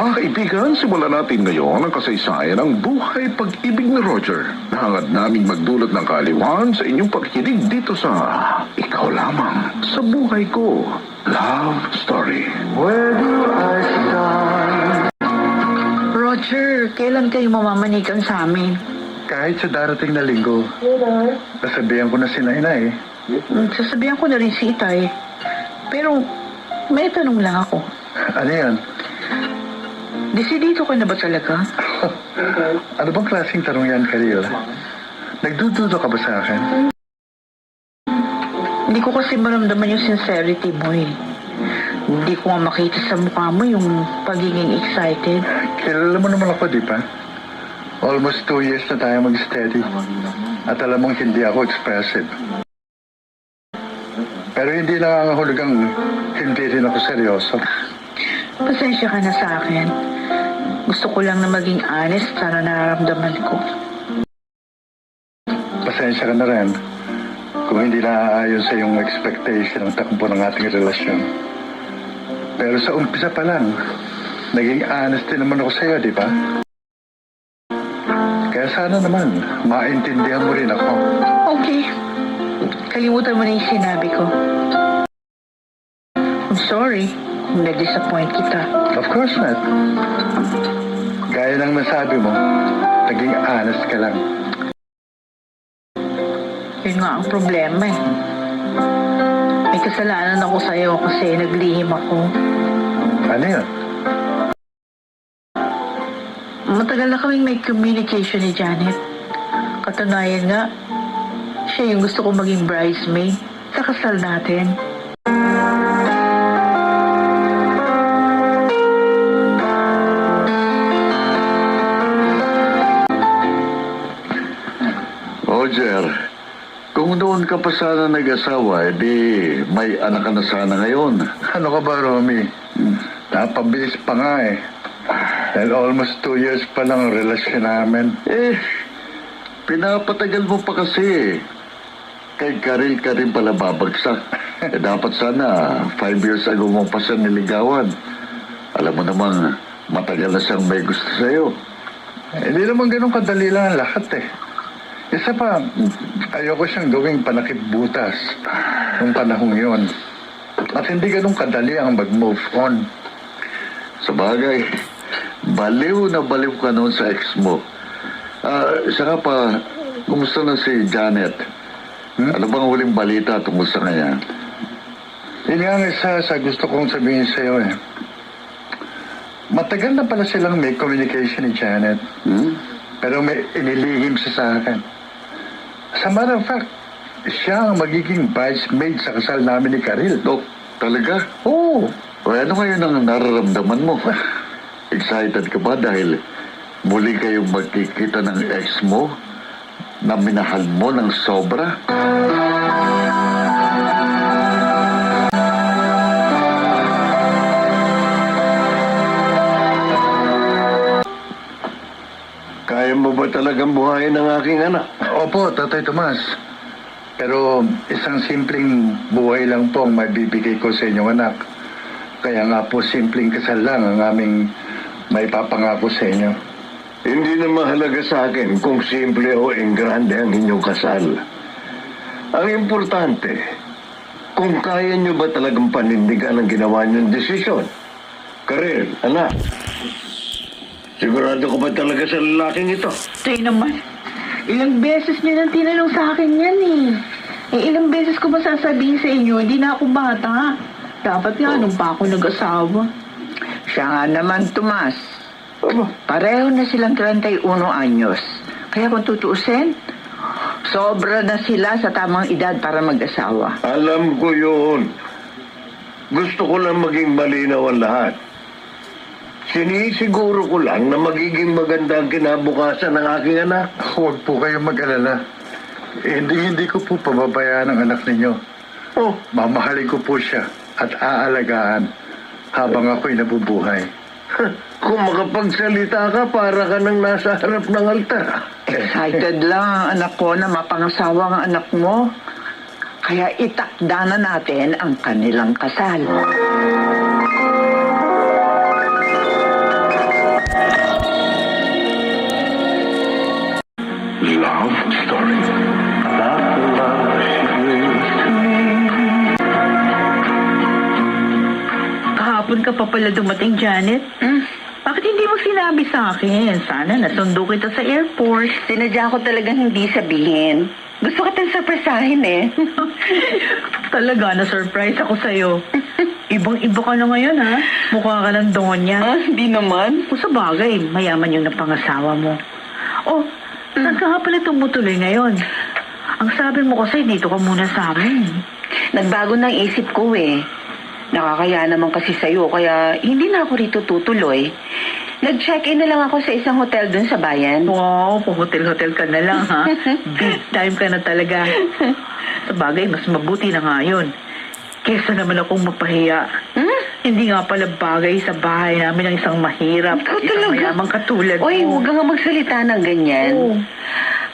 Mga kaibigan, simulan natin ngayon ang kasaysayan ng buhay pag-ibig ni Roger. Hangad naming magdulot ng kaaliwan sa inyong pagkinig dito sa Ikaw Lamang sa Buhay Ko Love Story. Where do I start? Roger, kailan kayo mamamanikan sa amin? Kahit sa darating na linggo, sasabihan ko na si Nainay. Sasabihan ko na rin si Itay. Pero, may tanong lang ako. Ano yan? Desidido ka na ba talaga? Ano bang klaseng tanong yan, Karil? Nagdududa ka ba sa akin? Hindi ko kasi maramdaman yung sincerity mo eh. Hindi ko nga makita sa mukha mo yung pagiging excited. Kilala mo naman ako, di ba? Almost 2 years na tayo mag-steady. At alam mong hindi ako expressive. Pero hindi nangangahulugang hindi rin ako seryoso. Pasensya ka na sa akin. Gusto ko lang na maging honest sa nararamdaman ko. Pasensya ka na rin kung hindi naaayon sa iyong expectation ng takbo ng ating relasyon. Pero sa umpisa pa lang, naging honest din naman ako sa iyo, di ba? Kaya sana naman, maintindihan mo rin ako. Okay. Kalimutan mo na yung sinabi ko. I'm sorry kung na-disappoint kita. Of course not. Gaya ng nasabi mo, naging honest ka lang. Yun nga ang problema eh. May kasalanan ako sa'yo kasi naglihim ako. Ano yun? Matagal na kaming may communication ni Janet. Katunayan nga, siya yung gusto ko maging bridesmaid sa kasal natin. Roger, kung noon ka pa sana nag-asawa, edi may anak ka na sana ngayon. Ano ka ba, Romy? Napabilis pa nga eh. Dahil almost 2 years pa lang ang relasyon namin. Pinapatagal mo pa kasi. Kay Karil ka rin pala babagsak. Dapat sana 5 years ago mo pa siya niligawan. Alam mo namang matagal na siyang may gusto sa'yo. Hindi naman ganun kadali lang ang lahat eh. Isa pa, ayoko siyang gawing panakip butas nung panahong yon. At hindi ganun kadali ang mag-move on. Sabagay, baliw na baliw ka noon sa ex mo. Saka pa, kumusta na si Janet? Ano bang huling balita tungkol sa kanya? Yun nga ang isa sa gusto kong sabihin sa'yo eh. Matagal na pala silang may communication ni Janet. Pero may inilihim siya sa akin. As a matter of fact, siya ang magiging bridesmaid sa kasal namin ni Karil. Oh, talaga? Oo. O ano ngayon ang nararamdaman mo? Excited ka ba dahil muli kayong magkikita ng ex mo na minahal mo ng sobra? Kaya mo ba talagang buhayin ang aking anak? Opo, Tatay Tomas. Pero isang simpleng buhay lang po ang mabibigay ko sa inyong anak. Kaya nga po simpleng kasal lang ang aming may papangako sa inyo. Hindi na mahalaga sa akin kung simple o engrande ang inyong kasal. Ang importante, kung kaya nyo ba talagang panindigan ang ginawa niyong desisyon. Karel, anak, sigurado ka ba talaga sa lalaking ito? Ito naman. Ilang beses niya nang tinanong sa akin yan eh. Ilang beses ko ba sasabihin sa inyo, hindi na ako bata. Dapat nga nung pa ako nag-asawa. Siya nga naman, Tomas. Pareho na silang 31 anyos. Kaya kung tutuusin, sobra na sila sa tamang edad para mag-asawa. Alam ko yun. Gusto ko lang maging malinaw ang lahat. Sinisiguro ko lang na magiging maganda ang kinabukasan ng aking anak. Huwag po kayong mag-alala. Hindi ko po pababayaan ang anak ninyo. Oh, Mamahalin ko po siya at aalagaan habang ako'y nabubuhay. kung makapagsalita ka, para ka nang nasa harap ng altar. Excited lang ang anak ko na mapangasawa ang anak mo. Kaya itakda na natin ang kanilang kasal. ka pa pala dumating, Janet? Bakit hindi mo sinabi sa akin? Sana nasundo kita sa airport. Sinadya ko talagang hindi sabihin. Gusto kitang surprisahin eh. Talaga, na-surprise ako sa'yo. Ibang-iba ka na ngayon, ha? Mukha ka ng donya. Hindi naman. Kung sa bagay, mayaman yung napangasawa mo. Oh, saan ka nga pala tumutuloy ngayon? Ang sabi mo kasi, dito ka muna sa amin. Nagbago ng isip ko eh. Nakakaya naman kasi sa'yo, kaya hindi na ako rito tutuloy. Nag-check-in na lang ako sa isang hotel dun sa bayan. Wow, kung hotel-hotel ka na lang, ha? Big time ka na talaga. Sa bagay, mas mabuti na nga yun. Kesa naman akong mapahiya. Hindi nga pala bagay sa bahay namin ang isang mahirap. Ikaw isang talaga? mayamang katulad Oy, mo. huwag nga magsalita ng ganyan. Oo.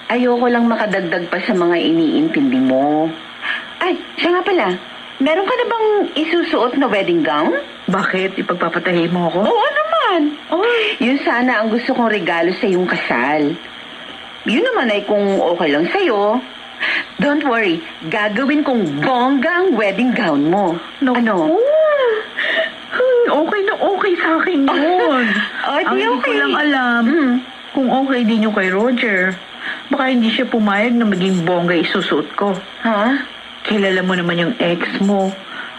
Ayoko lang makadagdag pa sa mga iniintindi mo. Ay, siya nga pala. Meron ka na bang isusuot na wedding gown? Bakit? Ipagpapatahi mo ako? Oo naman. Yun sana ang gusto kong regalo sa iyong kasal. Yun naman ay kung okay lang sa'yo. Don't worry, gagawin kong bongga ang wedding gown mo. No. Ano? Okay na okay sa akin yun. Oh, Ang di hindi ko okay. lang alam kung okay din yung kay Roger. Baka hindi siya pumayag na maging bongga isusuot ko. Ha? Kilala mo naman yung ex mo.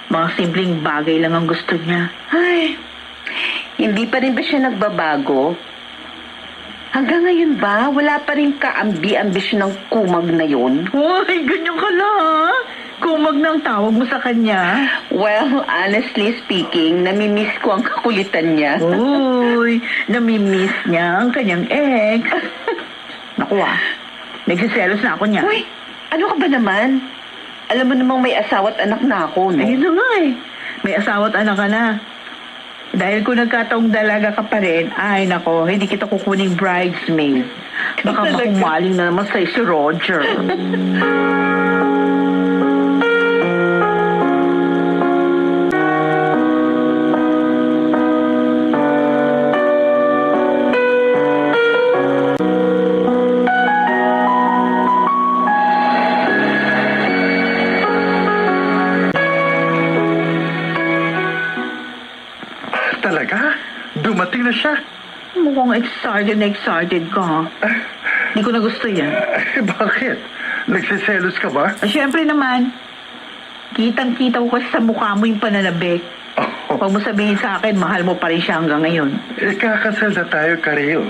Mga simpleng bagay lang ang gusto niya. Ay, hindi pa rin ba siya nagbabago? Hanggang ngayon ba, wala pa rin kaambi-ambisyon ng kumag na yun? Uy, ganyan ka na, ha? Kumag na ang tawag mo sa kanya. Well, honestly speaking, namimiss ko ang kakulitan niya. Uy, namimiss niya ang kanyang ex. Naku nagsiselos na ako niya. Uy, ano ka ba naman? Alam mo namang may asawa at anak na ako, no? Ayun na nga eh. May asawa at anak ka na. Dahil kung nagkataong dalaga ka pa rin, ay nako, hindi kita kukuning bridesmaid. Baka Talaga? makumaling na naman sa'yo si Roger. Talaga? Dumating na siya? Mukhang excited ka, ha? Hindi ko na gusto yan. Bakit? Nagsiselos ka ba? Siyempre naman, kitang-kita ko kasi sa mukha mo yung pananabik. Oh, Huwag mo sabihin sa akin, mahal mo pa rin siya hanggang ngayon. kakasal na tayo, Karil.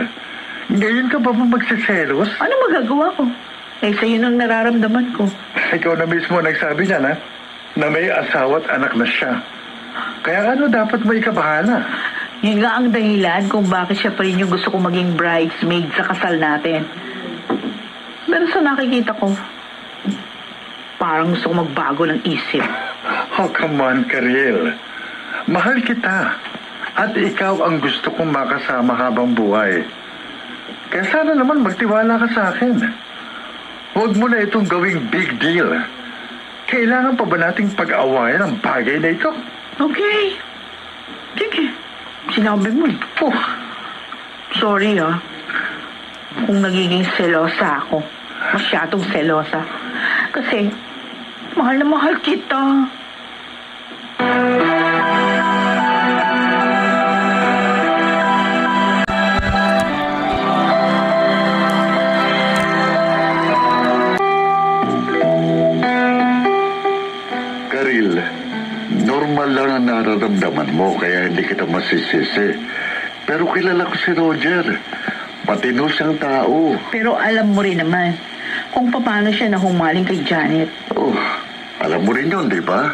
Ngayon ka ba magsiselos? Ano magagawa ko? Eh, sa'yo nang nararamdaman ko. Ikaw na mismo nagsabi niya na may asawa at anak na siya. Kaya ano dapat mo ikabahala? Yun nga ang dahilan kung bakit siya pa rin yung gusto kong maging bridesmaid sa kasal natin. Pero sa nakikita ko, parang gusto ko magbago ng isip. Oh, come on, Karil. Mahal kita. At ikaw ang gusto kong makasama habang buhay. Kaya sana naman magtiwala ka sa akin. Huwag mo na itong gawing big deal. Kailangan pa ba nating pag-awayan ang bagay na ito? Okay. Sige. Sinabi mo eh. Oh, Sorry kung nagiging selosa ako. Masyadong selosa. Kasi, mahal na mahal kita. Karil, normal lang ang nararamdaman mo kaya hindi kita masisisi. Pero kilala ko si Roger. Matino siyang tao. Pero alam mo rin naman kung paano siya nahumaling kay Janet. Oh, alam mo rin yun, di ba?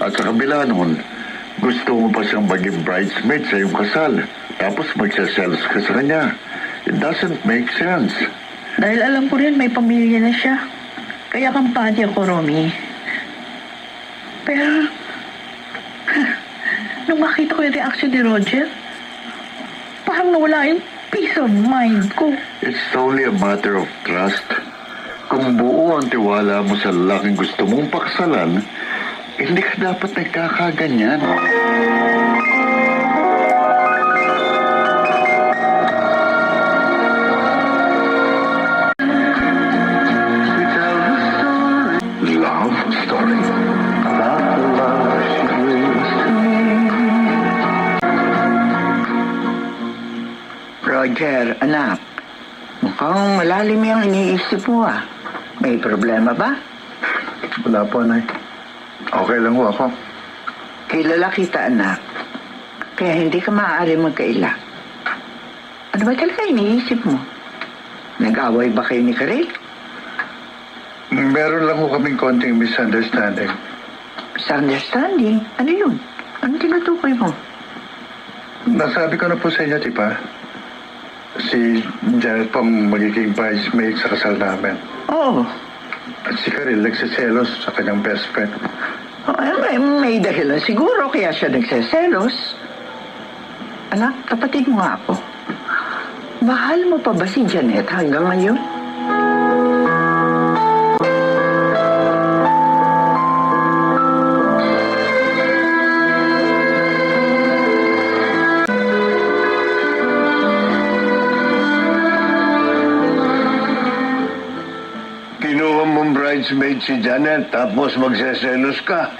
At sa kabila nun, gusto mo pa siyang maging bridesmaid sa iyong kasal. Tapos magsaselos ka sa kanya. It doesn't make sense. Dahil alam ko rin may pamilya na siya. Kaya kampanya ko, Romy. Pero, nung makita ko yung reaction ni Roger, parang nawala yung peace of mind ko. It's only a matter of trust. Kung buo ang tiwala mo sa lalaking gusto mong pakasalan, hindi ka dapat nagkakaganyan. Love story. Roger, anak. Mukhang malalim yung iniisip mo ah. May problema ba? Wala po, Nay. Okay lang ho ako. Kilala kita, anak. Kaya hindi ka maaari magkaila. Ano ba talaga iniisip mo? Nag-away ba kayo ni Karel? Meron lang ho kaming konting misunderstanding. Misunderstanding? Ano yun? Ano tinutukoy mo? Nasabi ko na po sa inyo, di ba? Si Janet pong magiging bridesmaid sa kasal namin. Oo. At si Karel nagsiselos sa kanyang best friend. May dahilan siguro kaya siya nagseselos. Anak, kapatid mo nga ako. Mahal mo pa ba si Janet hanggang ngayon? Kinuha mong bridesmaid si Janet tapos magseselos ka.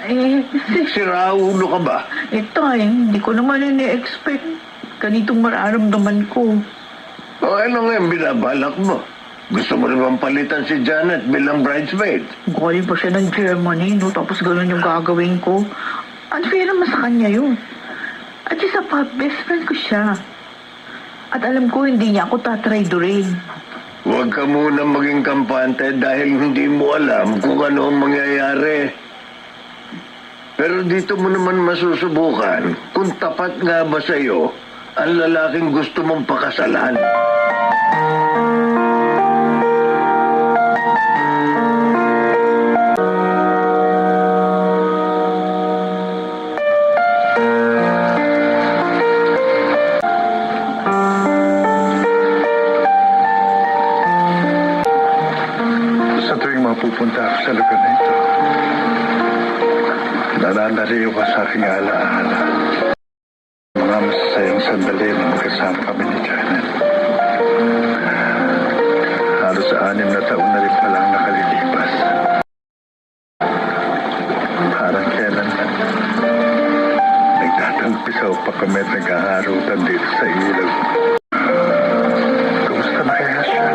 Siraulo ka ba? Tay, hindi ko naman ini-expect. Ganitong mararamdaman ko. O ano nga yung binabalak mo? Gusto mo naman palitan si Janet bilang bridesmaid? Galing pa siya ng Germany, no? Tapos ganun yung gagawin ko. Unfair naman sa kanya yun. At isa pa, best friend ko siya. At alam ko, hindi niya ako tatraydorin. Huwag ka muna maging kampante dahil hindi mo alam kung ano ang mangyayari. Pero dito mo naman masusubukan kung tapat nga ba sa'yo ang lalaking gusto mong pakasalan. Sa tuwing mapupunta ako sa lugar na ito, nananariyo ka sa aking alaala. Mga masasayang sandali na magkasama kami ni Janet. Halos 6 na taon na rin palang nakalilipas. Parang kailan lang. Nagtatagpisaw pa kami at naghaharutan dito sa ilog. Kumusta na kaya siya?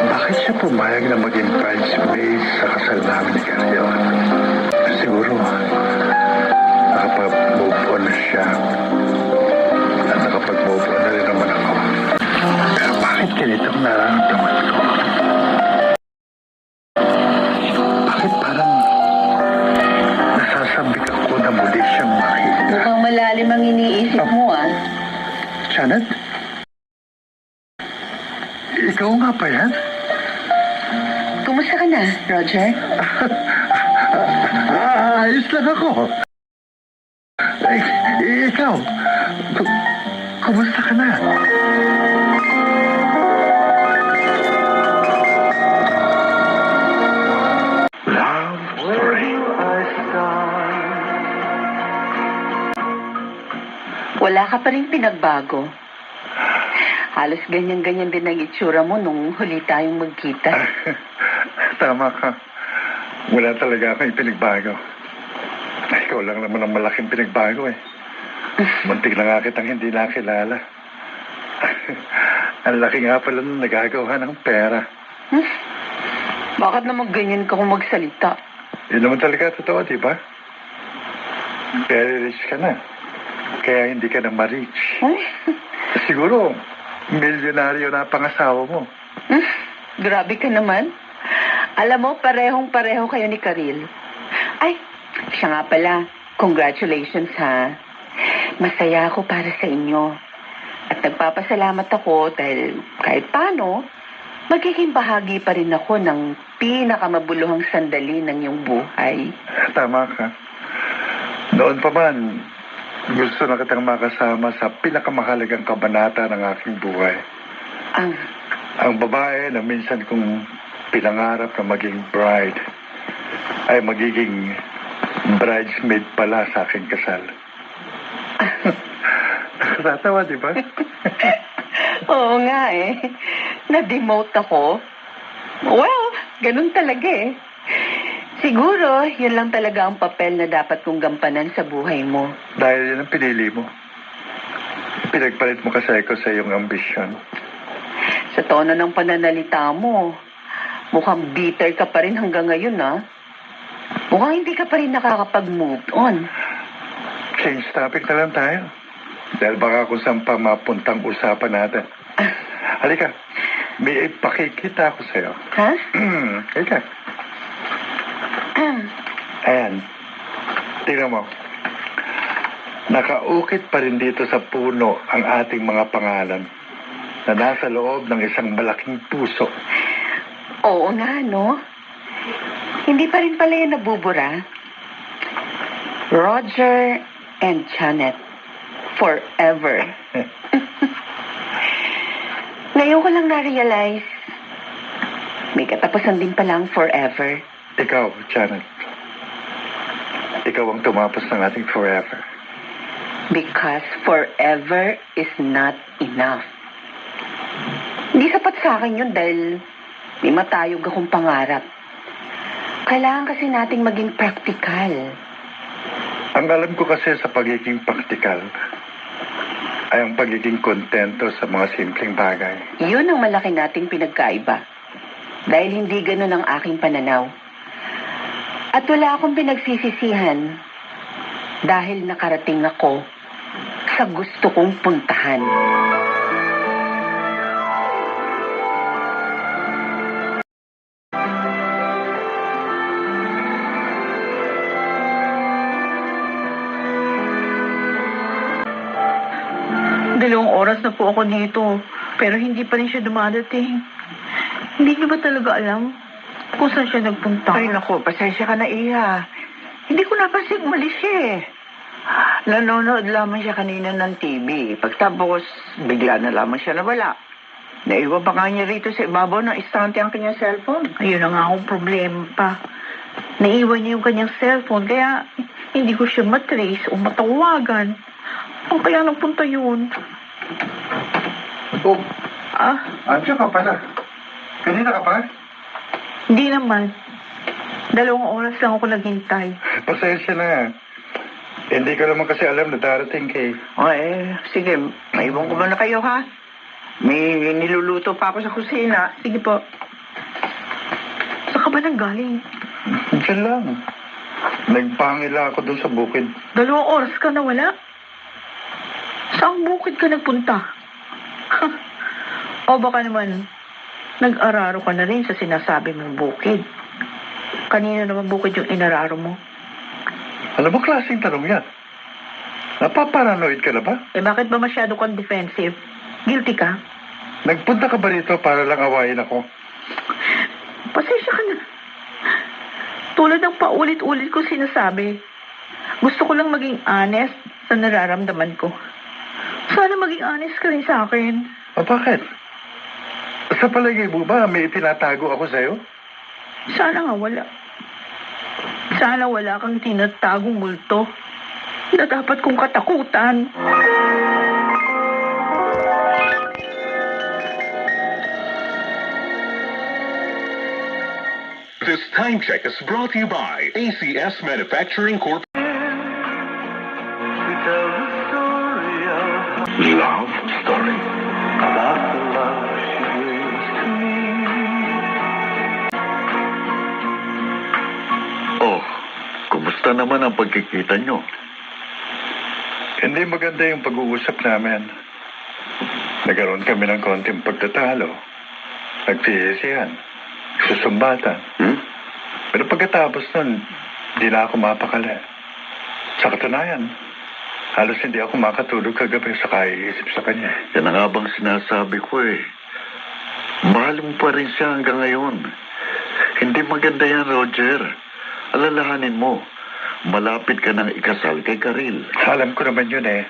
Bakit siya pumayag na maging bridesmaid sa kasal namin ni Carrion? Siguro, nakapag-move on na siya. At nakapag-move on na rin naman ako. Pero bakit ganitong nararamdaman ko? Bakit parang nasasabik ako na muli siyang makita? Mukhang malalim ang iniisip mo, ah. Janet? Ikaw nga pa yan? Kumusta ka na, Roger? Ayos lang ako. Ikaw, kumusta ka na? Love story. Wala ka pa rin pinagbago. Halos ganyan-ganyan din ang itsura mo nung huli tayong magkita. Tama ka. Wala talaga akong pinagbago. Ikaw lang naman ang malaking pinagbago eh. Muntik na nga kitang hindi nakilala. Ang laki nga pala nung nagagawa ng pera. Bakit naman ganyan ka kung magsalita? Yun naman talaga totoo, di ba? Very rich ka na. Kaya hindi ka na ma-reach. Ay, Siguro, milyonaryo na pangasawa mo. grabe ka naman. Alam mo, parehong-pareho kayo ni Karil. Ay, siya nga pala. Congratulations, ha. Masaya ako para sa inyo. At nagpapasalamat ako dahil kahit paano, magiging bahagi pa rin ako ng pinakamabuluhang sandali ng iyong buhay. Tama ka. Noon pa man, gusto na kitang makasama sa pinakamahalagang kabanata ng aking buhay. Ang babae na minsan kong pinangarap na maging bride ay magiging bridesmaid pala sa aking kasal. Nakakatawa, di ba? Oo nga eh. Na-demote ako. Well, ganun talaga eh. Siguro, yun lang talaga ang papel na dapat kong gampanan sa buhay mo. Dahil yan ang pinili mo. Pinagpalit mo kasi ako sa iyong ambisyon. Sa tono ng pananalita mo, mukhang bitter ka pa rin hanggang ngayon, ha? Mukhang hindi ka pa rin nakakapag-move on. Change topic na lang tayo. Dahil baka kung saan pa mapuntang usapan natin. Halika, may ipakikita ako sa'yo. Ha? Halika. Ayan. Tingnan mo. Nakaukit pa rin dito sa puno ang ating mga pangalan na nasa loob ng isang malaking puso. Oo nga, no? Hindi pa rin pala yan nabubura. Roger and Janet. Forever. Ngayon ko lang na-realize, may katapusan din palang forever. Ikaw, Janet. Ikaw ang tumapos ng ating forever. Because forever is not enough. Hindi sapat sa akin yun dahil may matayog akong pangarap. Kailangan kasi nating maging practical. Ang alam ko kasi sa pagiging praktikal ay ang pagiging kontento sa mga simpleng bagay. Yun ang malaki nating pinagkaiba. Dahil hindi ganun ang aking pananaw. At wala akong pinagsisisihan dahil nakarating ako sa gusto kong puntahan. Dalawang oras na po ako dito, pero hindi pa rin siya dumadating. Hindi niyo ba talaga alam kung saan siya nagpunta? Ay, naku, pasensya ka na, Iha. Hindi ko napansin umalis siya eh. Nanonood lamang siya kanina ng TV. Pagtapos, bigla na lamang siya nawala. Naiwan pa nga niya rito sa ibabaw ng istante ang kanyang cellphone. Ayun na nga akong problema pa. Naiwan niya yung kanyang cellphone, kaya hindi ko siya matrace o matawagan. Ang kaya nagpunta yun? Oh, Ah, andiyan ka pala. Kanina ka pa? hindi naman. 2 oras lang ako naghintay. Pasensya na. Hindi ko naman kasi alam na darating kay... O sige, maiwan ko muna kayo ha. May niluluto pa ako sa kusina. Sige po. Saan ka ba nanggaling? Diyan lang. Nagpangila ako dun sa bukid. 2 oras ka na wala? Saan bukid ka nagpunta? O baka naman, nag-araro ka na rin sa sinasabi mong bukid. Kanina naman bukid yung inararo mo. Alam mo, klaseng tanong yan. Napaparanoid ka na ba? Eh bakit ba masyado kang defensive? Guilty ka? Nagpunta ka ba rito para lang awayin ako? Pasensya ka na. Tulad ng paulit-ulit ko sinasabi, gusto ko lang maging honest sa nararamdaman ko. Sana maging honest ka rin sa akin. O bakit? Sa palagay mo ba may tinatago ako sa'yo? Sana nga wala. Sana wala kang tinatagong multo na dapat kong katakutan. This time check is brought to you by ACS Manufacturing Corp. Love story. Oh, kumusta naman ang pagkikita nyo? Hindi maganda yung pag-uusap namin. Nagkaroon kami ng konting pagtatalo. Nagtihisihan. Susumbatan. Pero pagkatapos nun, di na ako mapakali. Sa katunayan, halos hindi ako makatulog kagabi sa kaiisip sa kanya. Yan ang nga bang sinasabi ko eh. Mahal mo pa rin siya hanggang ngayon. Hindi maganda yan, Roger. Alalahanin mo, malapit ka nang ikasal kay Karil. Alam ko naman yun eh.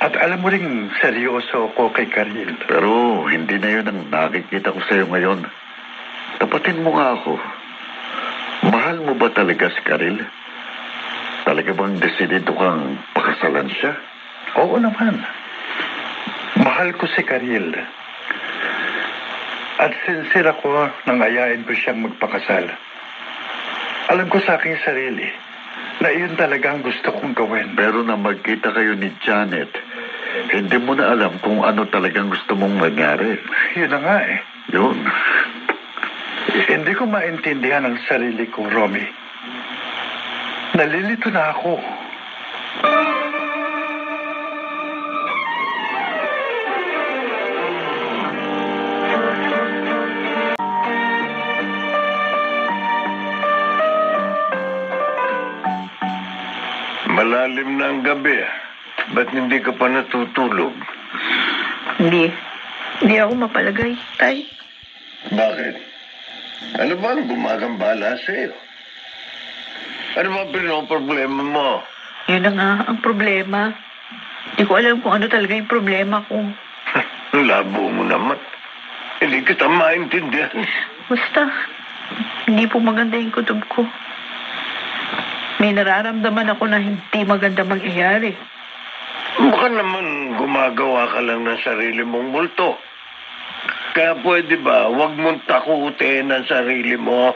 At alam mo rin, seryoso ako kay Karil. Pero hindi na yun ang nakikita ko sa'yo ngayon. Tapatin mo nga ako. Mahal mo ba talaga si Karil? Talaga bang desidido kang pakasalan siya? Oo naman. Mahal ko si Karil. At sincere ako nang ayain ko siyang magpakasal. Alam ko sa aking sarili na iyon talaga ang gusto kong gawin. Pero na magkita kayo ni Janet, Hindi mo na alam kung ano talagang gusto mong mangyari. Yun na nga eh. Yun. Hindi ko maintindihan ang sarili ko, Romy. Nalilito na ako. Malalim na ang gabi. Ba't hindi ka pa natutulog? Hindi. Hindi ako mapalagay, tay. Bakit? Ano ba ang gumagambala sa'yo? Ano ba pinoproblema mo? Yun na nga ang problema. Hindi ko alam kung ano talaga yung problema ko. Labo mo naman. Hindi kita maintindihan. Basta, hindi po maganda yung kutob ko. May nararamdaman ako na hindi maganda mangyayari. Baka naman gumagawa ka lang ng sarili mong multo. Kaya pwede ba, huwag mong takutin ang sarili mo.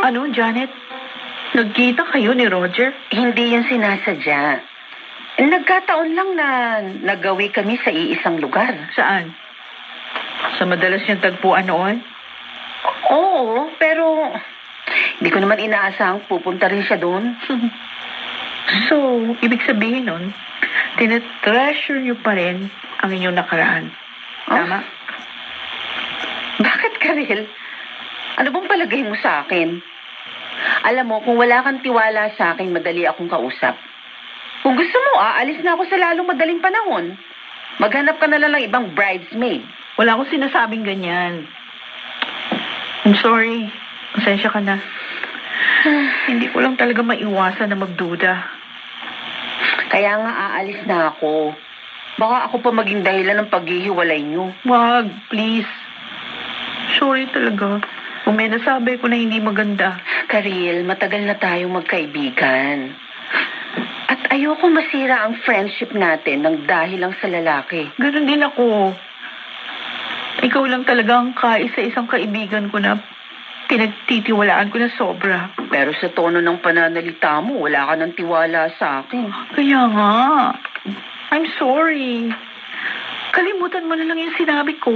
Ano, Janet? Nagkita kayo ni Roger? Hindi yun sinasadya. Nagkataon lang na nagawi kami sa iisang lugar. Saan? Sa madalas niyang tagpuan noon? Oo, pero hindi ko naman inaasahang pupunta rin siya doon. So, ibig sabihin nun, tinetreasure niyo pa rin ang inyong nakaraan. Tama? Bakit, Karel? Ano bang palagay mo sa akin? Alam mo, kung wala kang tiwala sa akin, madali akong kausap. Kung gusto mo, aalis na ako sa lalong madaling panahon. Maghanap ka na lang ng ibang bridesmaid. Wala akong sinasabing ganyan. I'm sorry. Pasensya ka na. Hindi ko lang talaga maiwasan na magduda. Kaya nga aalis na ako. Baka ako pa maging dahilan ng paghihiwalay niyo. Wag, please. Sorry talaga. Kung may nasabi ko na hindi maganda. Karil, matagal na tayong magkaibigan. At ayoko masira ang friendship natin ng dahil lang sa lalaki. Ganon din ako. Ikaw lang talaga ang kaisa-isang kaibigan ko na pinagtitiwalaan ko na sobra. Pero sa tono ng pananalita mo, wala ka ng tiwala sa akin. Kaya nga. I'm sorry. Kalimutan mo na lang yung sinabi ko.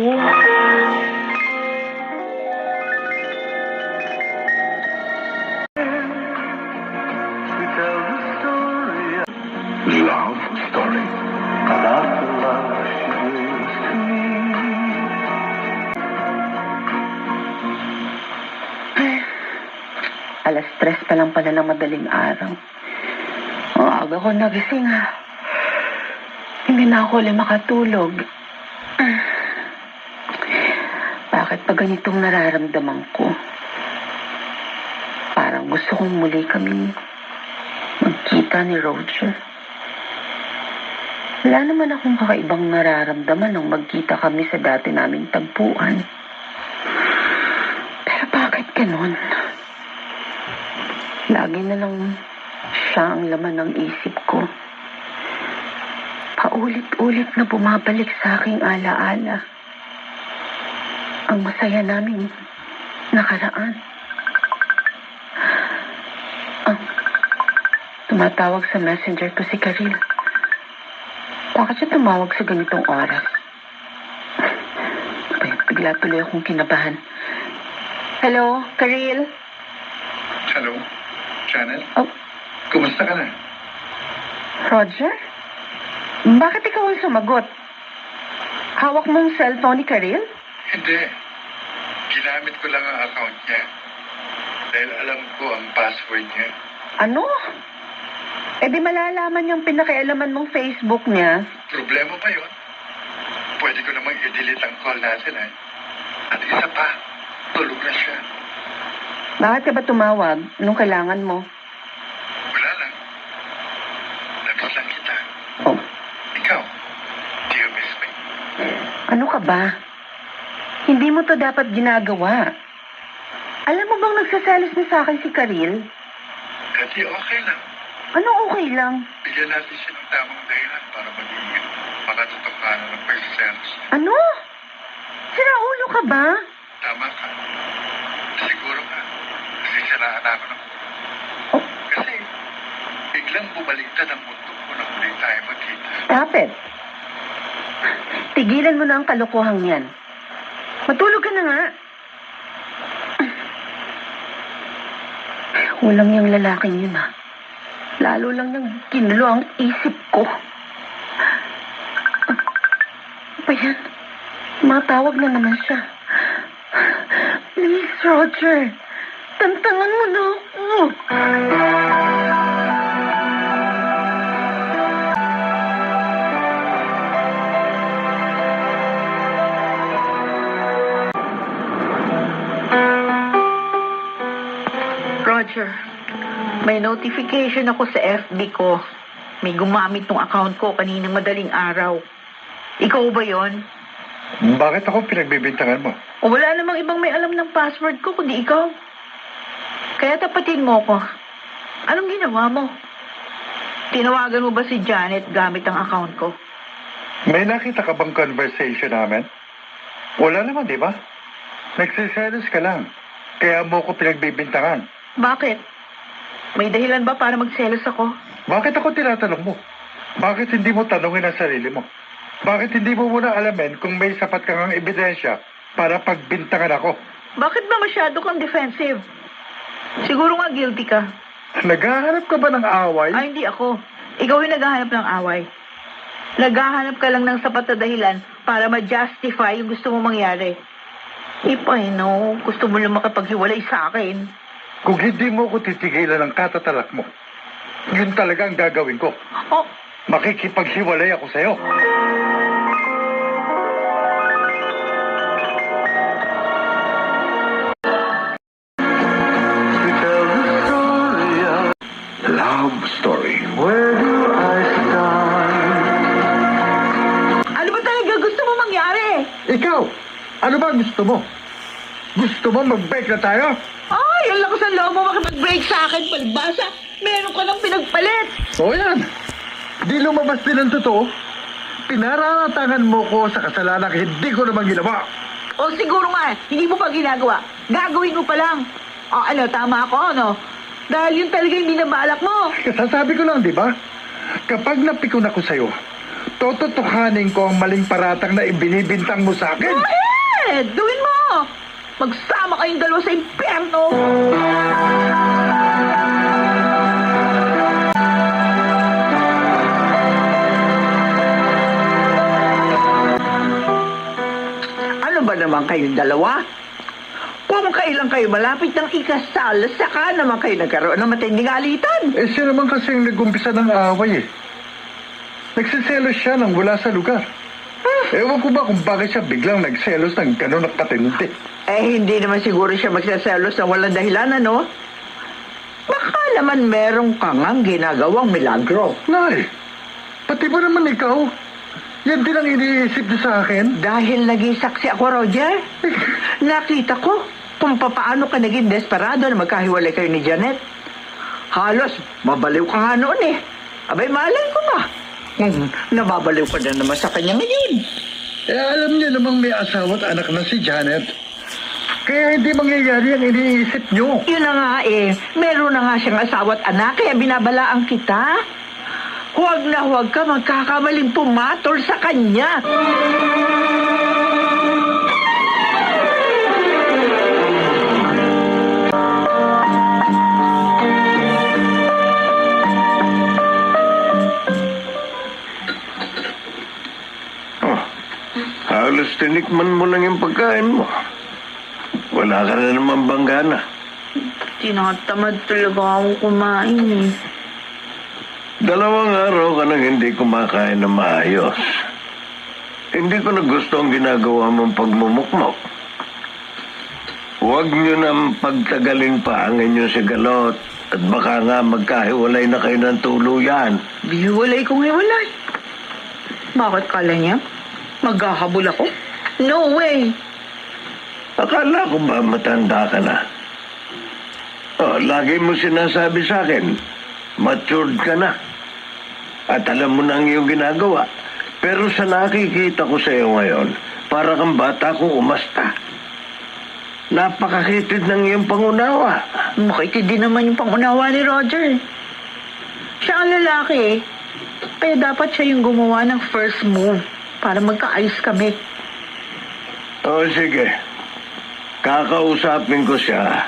Love Story. Alas 3 pa lang pala ng madaling araw. Ang aga ko nagising. Hindi na ako ulit makatulog. Bakit pa ganitong nararamdaman ko? Parang gusto kong muli kami magkita ni Roger. Wala naman akong kakaibang nararamdaman nung magkita kami sa dati naming tagpuan. Pero bakit ganun? Lagi na lang siya ang laman ng isip ko. Paulit-ulit na bumabalik sa aking alaala. Ang masaya naming nakaraan. Tumatawag sa messenger ko si Karil. Bakit siya tumawag sa ganitong oras? Bigla tuloy akong kinabahan. Hello, Karil? Hello, Janet? Oh, Kumusta ka na? Roger? Bakit ikaw ang sumagot? Hawak mong cellphone ni Karil? Hindi. Ginamit ko lang ang account niya. Dahil alam ko ang password niya. Ano? Eh di malalaman yung pinakialaman mong Facebook niya. Problema pa yun. Pwede ko namang i-delete ang call natin At isa pa, tulog na siya. Bakit ka ba tumawag? Anong kailangan mo? Wala lang. Namiss lang kita. Oh, Ikaw, do you miss me? ano ka ba? Hindi mo to dapat ginagawa. Alam mo bang nagsaselos na sa akin si Karil? Kasi okay lang. Ano okay lang? Bigyan natin siya ng tamang dahilan para mag-iingat. makatotohanan ng pagsiselos. Ano? Siraulo ka ba? Tama ka. Siguro nga, nasisiraan ako ng ulo. Oh. Kasi, biglang bumaliktad ang mundo ko nang muli tayo magkita. Stop it. Tigilan mo na ang kalokohang yan. Matulog ka na nga. Walang yung lalaking yun, ha. Lalo lang nang ginulo ang isip ko. Ano ba yan? Matawag na naman siya. Please, Roger. Tantangan mo na ako. Roger, may notification ako sa FB ko. May gumamit ng account ko kaninang madaling araw. Ikaw ba yon? Bakit ako pinagbibintangan mo? O wala namang ibang may alam ng password ko kundi ikaw. Kaya tapatin mo ko. Anong ginawa mo? Tinawagan mo ba si Janet gamit ang account ko? May nakita ka bang conversation namin? Wala naman, di ba? Nagsiselos ka lang. Kaya mo ko pinagbibintangan. Bakit? May dahilan ba para magselos ako? Bakit ako tinatanong mo? Bakit hindi mo tanungin ang sarili mo? Bakit hindi mo muna alamin kung may sapat kang ebidensya para pagbintangan ako? Bakit ba masyado kang defensive? Siguro nga guilty ka. Naghahanap ka ba ng away? Ay, hindi ako. Ikaw yung naghahanap ng away. Naghahanap ka lang ng sapat na dahilan para ma-justify yung gusto mo mangyari. If I know, gusto mo lang makapaghiwalay sa akin. Kung hindi mo ko titigilan ng katatalak mo, yun talaga ang gagawin ko. Oh, Makikipaghiwalay ako sa'yo. Love story. ano ba talaga gusto mo mangyari? Ikaw, ano ba gusto mo? Gusto mo mag-break na tayo? Ay, ang lakas ng loob mo makipag-break sa akin, palibasa. Meron ka ng pinagpalit. O yan. Di lumabas din ang totoo. Pinararatangan mo ko sa kasalanan hindi ko naman ginawa. O siguro nga, hindi mo pa ginagawa. Gagawin mo pa lang. O ano, tama ako, ano? Dahil yun talaga yung binabalak mo. Kasasabi ko lang, di ba? Kapag napikon ako sa'yo, tototohanin ko ang maling paratang na ibinibintang mo sa akin. Go ahead! Gawin mo! Magsama kayong dalawa sa impyerno! Ano ba naman kayong dalawa? Kung kailan kayo malapit ng ikasal, saka naman kayo nagkaroon ng matinding alitan. Eh, siya naman kasi yung nag-umpisa ng away eh. Nagsiselos siya nang wala sa lugar. Ewan ko ba kung bakit siya biglang nagselos ng gano'n at katindi. Eh, hindi naman siguro siya magsaselos ng walang dahilan, ano? Baka naman merong kangang ginagawang milagro. Nay, pati ba naman ikaw? Yan din ang iniisip niyo sa akin? Dahil naging saksi ako, Roger, nakita ko kung paano ka naging desperado na magkahiwalay kayo ni Janet. Halos, mabaliw ka nga noon eh. Abay, malay ko ba? Nababaliw ka na naman sa kanya ngayon. Eh, alam niyo namang may asawa at anak na si Janet. Kaya hindi mangyayari ang iniisip niyo. Yun na nga eh, meron na nga siyang asawa at anak, kaya binabalaan kita. Huwag na huwag ka magkakamaling pumatol sa kanya. Halos tinikman mo lang yung pagkain mo. Wala ka na naman banggana. Tinatamad talaga ako kumain eh. 2 araw ka nang hindi kumakain na maayos. Hindi ko na gusto ang ginagawa mong pagmumukmok. Huwag niyo nang pagtagalin pa ang inyong sigalot at baka nga magkahiwalay na kayo ng tuluyan. Hiwalay kong hiwalay. Bakit kala niya? Maghahabol ako? No way! Akala ko ba matanda ka na? Oh, lagi mo sinasabi sa akin, matured ka na. At alam mo na ang iyong ginagawa. Pero sa nakikita ko sa iyo ngayon, para kang bata kong umasta. Napakakitid ng iyong pangunawa. Makitid din naman yung pangunawa ni Roger. Siya ang lalaki. Kaya dapat siya yung gumawa ng first move para magkaayos kami. O sige, kakausapin ko siya.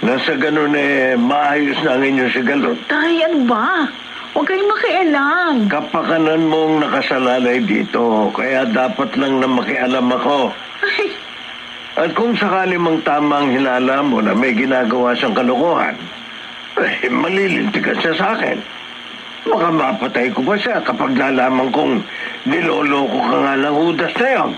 Nasa ganun maayos na ang inyong sigalot. Tay, ano ba? Huwag kayong makialam. Kapakanan mong nakasalalay dito, kaya dapat lang na makialam ako. Ay, At kung sakali mang tama ang hinala mo na may ginagawa siyang kalokohan, malilintikan siya sa akin. Baka mapatay ko pa siya kapag nalaman kong niloloko ka nga ng Judas na yun.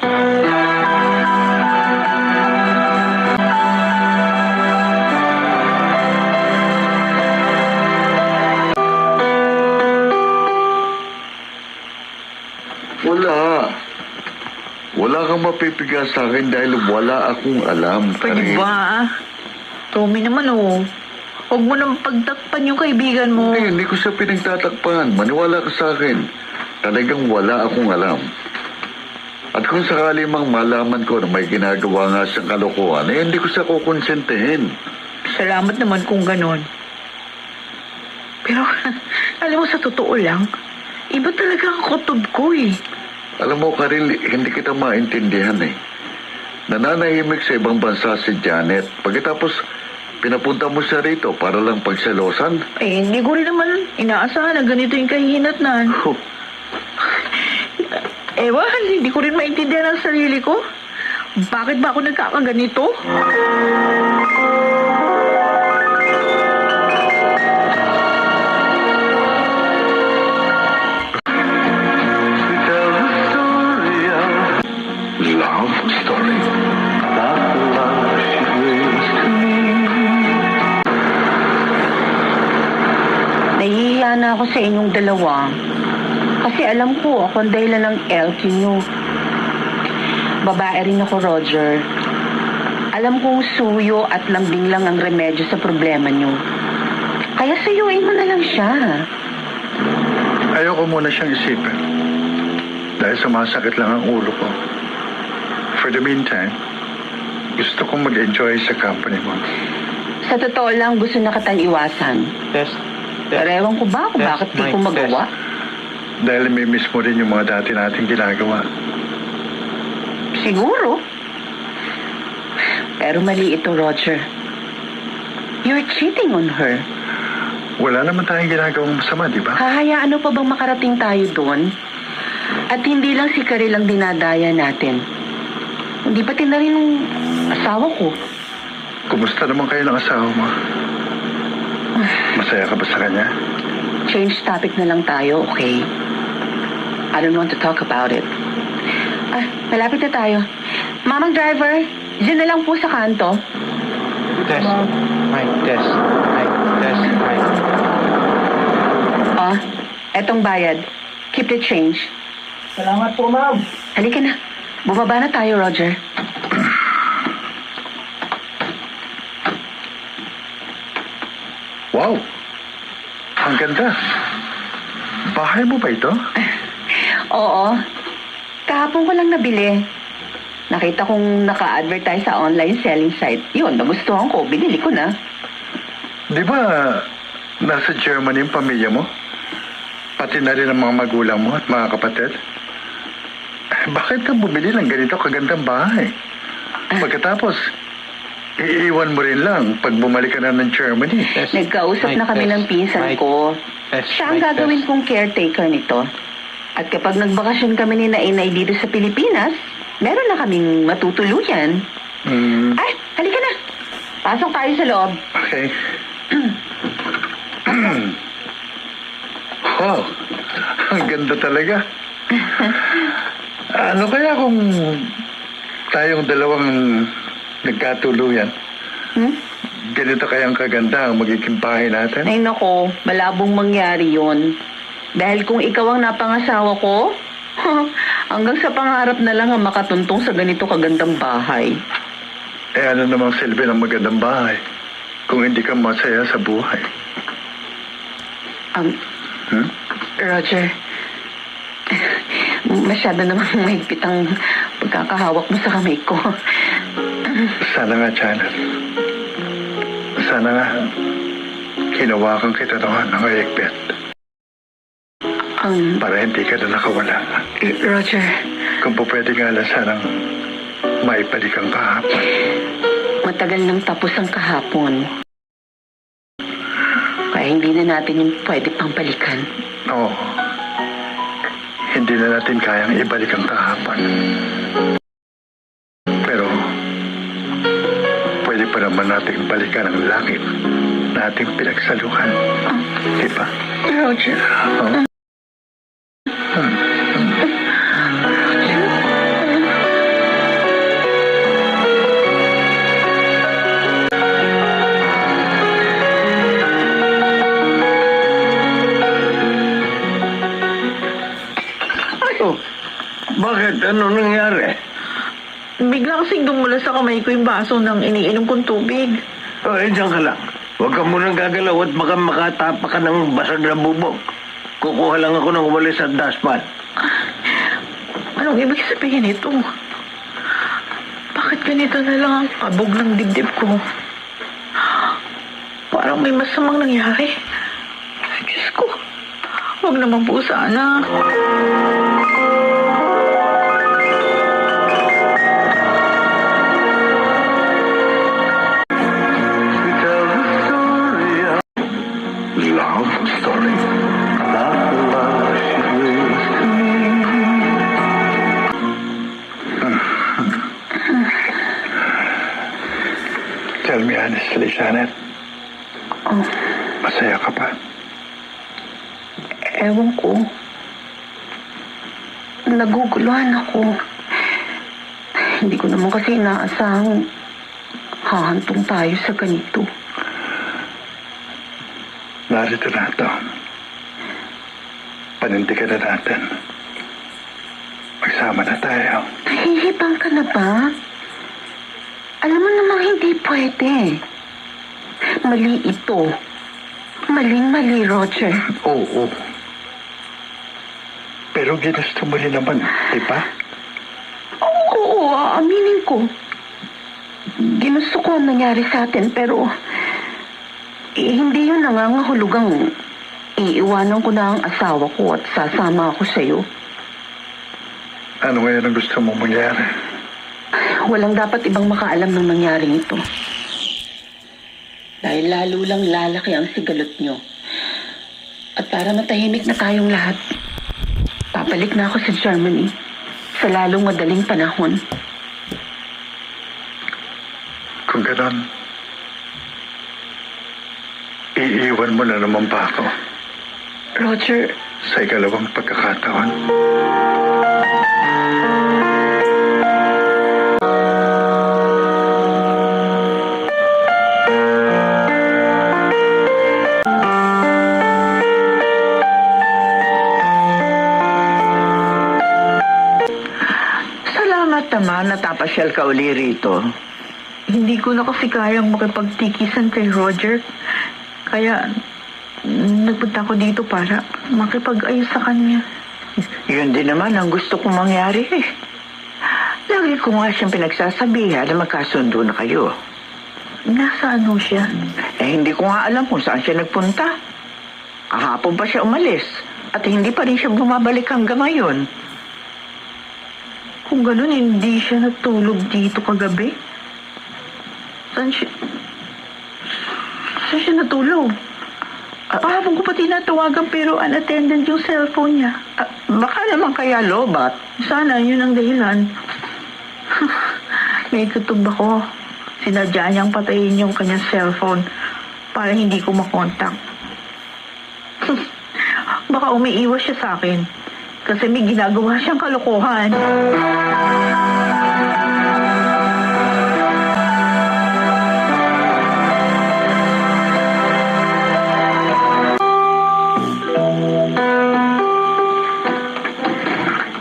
Wala kang mapipiga sa akin dahil wala akong alam. pwede ba? Tommy naman Huwag mo nang pagtakpan yung kaibigan mo. Hindi ko siya pinagtatakpan. Maniwala ka sa akin. Talagang wala akong alam. At kung sakali mang malaman ko na may ginagawa nga siyang kalokohan, hindi ko siya kukonsentehin. Salamat naman kung ganon. Pero, alam mo, sa totoo lang, iba talaga ang kutob ko Alam mo, Karil, hindi kita maintindihan Nananahimik sa ibang bansa si Janet. Pagkatapos, pinapunta mo siya rito para lang pagselosan. Hindi ko rin naman inaasahan na ganito yung kahihinatnan. Ewan, hindi ko rin maintindihan ang sarili ko. Bakit ba ako nagkakaganito? Love story. Nahihiya na ako sa inyong dalawa. Kasi alam ko, ako ang dahilan ng LQ nyo. Babae rin ako, Roger. Alam kong suyo at lambing lang ang remedyo sa problema nyo. Kaya suyuin mo na lang siya. Ayoko muna siyang isipin. Dahil sumasakit lang ang ulo ko. For the meantime, gusto kong mag-enjoy sa company mo. Sa totoo lang, gusto na kitang iwasan. Pero ewan ko ba kung bakit di ko magawa? Dahil may miss mo rin yung mga dati nating ginagawa. Siguro. Pero mali ito, Roger. You're cheating on her. Wala naman tayong ginagawang masama, di ba? Hahayaan pa bang makarating tayo doon? At hindi lang si Karil ang dinadaya natin. Hindi pati na rin ng asawa ko. Kumusta naman kayo ng asawa mo? Masaya ka ba sa kanya? Change topic na lang tayo, okay? I don't want to talk about it. Malapit na tayo. Mamang driver, dyan na lang po sa kanto. Test. Mic test. Mic test. Mic. Etong bayad. Keep the change. Salamat po, ma'am. Halika na. Bumaba na tayo, Roger. Wow! Ang ganda. Bahay mo ba ito? Oo. Kahapon ko lang nabili. Nakita kong naka-advertise sa online selling site. Yun, nagustuhan ko. Binili ko na. Di ba nasa Germany yung pamilya mo? Pati na rin ang mga magulang mo at mga kapatid? Bakit ka bumili ng ganito kagandang bahay? Pagkatapos, iiwan mo rin lang pag bumalik ka na ng Germany. Nagkausap na kami ng pinsan ko. Siya ang gagawin kong caretaker nito. At kapag nagbakasyon kami ni Nainay dito sa Pilipinas, meron na kaming matutuluyan. Ay, halika na. Pasok tayo sa loob. Okay. Wow, ang ganda talaga. Ano kaya kung tayong dalawang nagkatuluyan? Ganito kayang kaganda ang magiging bahay natin? Ay nako, malabong mangyari yon. Dahil kung ikaw ang napangasawa ko, hanggang sa pangarap na lang ang makatuntong sa ganito kagandang bahay. Eh ano namang silbi ng magandang bahay kung hindi ka masaya sa buhay? Roger, Masyado namang mahigpit ang pagkakahawak mo sa kamay ko. Sana nga, Janet. Sana nga, hinawakan kita naman ng higpit para hindi ka na nakawala. Roger, Kung po pwede nga lang sanang maibalik ang kahapon. matagal nang tapos ang kahapon. Kaya hindi na natin yung pwede pang balikan. Oo. Hindi na natin kayang ibalik ang kahapon. Pero, pwede pa naman natin balikan ang langit na ating pinagsaluhan. Di ba? Roger. Oo. Bakit? Ano nangyari? Bigla kasing dumula sa kamay ko yung baso ng iniinom kong tubig. Diyan ka lang. Huwag ka munang gagalaw at baka makatapa ka ng basag na bubog. Kukuha lang ako ng walis at dustpan. Anong ibig sabihin ito? Bakit ganito na lang ang kabog ng dibdib ko? Parang may masamang nangyari. Diyos ko, huwag naman po sana. Love story. Tell me honestly, Janet. Masaya ka pa? Ewan ko. Naguguluhan ako. Hindi ko naman kasi inaasahang hahantong tayo sa ganito. Narito na ito. Panindigan na natin. Magsama na tayo. Nahihibang ka na ba? Alam mo namang hindi pwede. Mali ito. Maling-mali, Roger. Oo. Pero ginusto mo rin naman, di ba? Oo, aaminin ko. Ginusto ko ang nangyari sa atin, pero hindi yun nangangahulugang iiwanan ko na ang asawa ko at sasama ako sa'yo. Ano ngayon ang gusto mong mangyari? Walang dapat ibang makaalam ng nangyaring ito. Dahil lalo lang lalaki ang sigalot nyo. At para matahimik na tayong lahat, papalik na ako sa Germany sa lalong madaling panahon. Kung ganon, iiwan mo na naman ba ako Roger, sa ikalawang pagkakataon? Salamat naman natapasyal ka uli rito. Hindi ko na kasi kayang makipagtikisan kay Roger. Kaya, nagpunta ko dito para makipag-ayos sa kanya. Yun din naman ang gusto kong mangyari eh. Lagi ko nga siyang pinagsasabihan na magkasundo na kayo. Nasaan ho siya? Hindi ko nga alam kung saan siya nagpunta. Kahapon pa siya umalis at hindi pa rin siya bumabalik hanggang ngayon. Kung ganun, hindi siya natulog dito kagabi. Saan siya natulog? Kahapon ko pa tinatawagan pero unattended yung cellphone niya. Baka naman kaya lobat. Sana yun ang dahilan. May kutob ako. Sinadya niyang patayin yung kanyang cellphone para hindi ko makontak. Baka umiiwas siya sa akin kasi may ginagawa siyang kalokohan.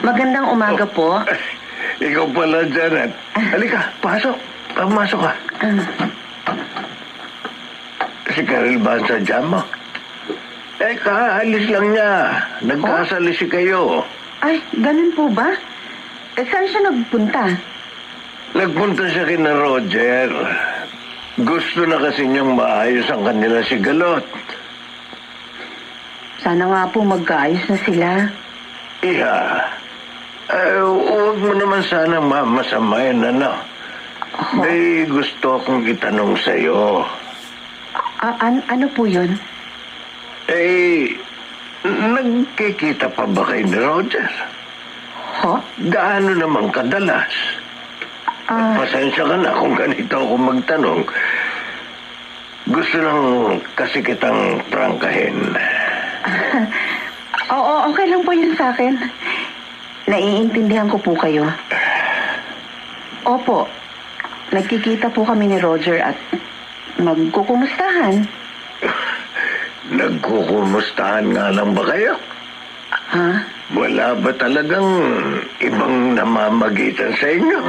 magandang umaga po. Ikaw pala, Janet. Halika, pasok. Pumasok ka. Si Karel ba sa jam mo? Kaalis lang niya. Nagkasalisi kayo. Ay, ganun po ba? Saan siya nagpunta? Nagpunta siya kina Roger. Gusto na kasi niyang maayos ang kanila sigalot. Sana nga po magkaayos na sila. Iha, huwag mo naman sanang mamasamayan, ano? May gusto akong itanong sa'yo. Ano po yun? Nagkikita pa ba kayo ni Roger? Ho? Gaano naman kadalas? Pasensya ka na kung ganito ako magtanong. Gusto lang kasi kitang prangkahin. Oo, okay lang po yun sa akin. Naiintindihan ko po kayo. Opo, nagkikita po kami ni Roger at magkukumustahan. Nagkukumustahan nga lang ba kayo? Ha? Wala ba talagang ibang namamagitan sa inyo?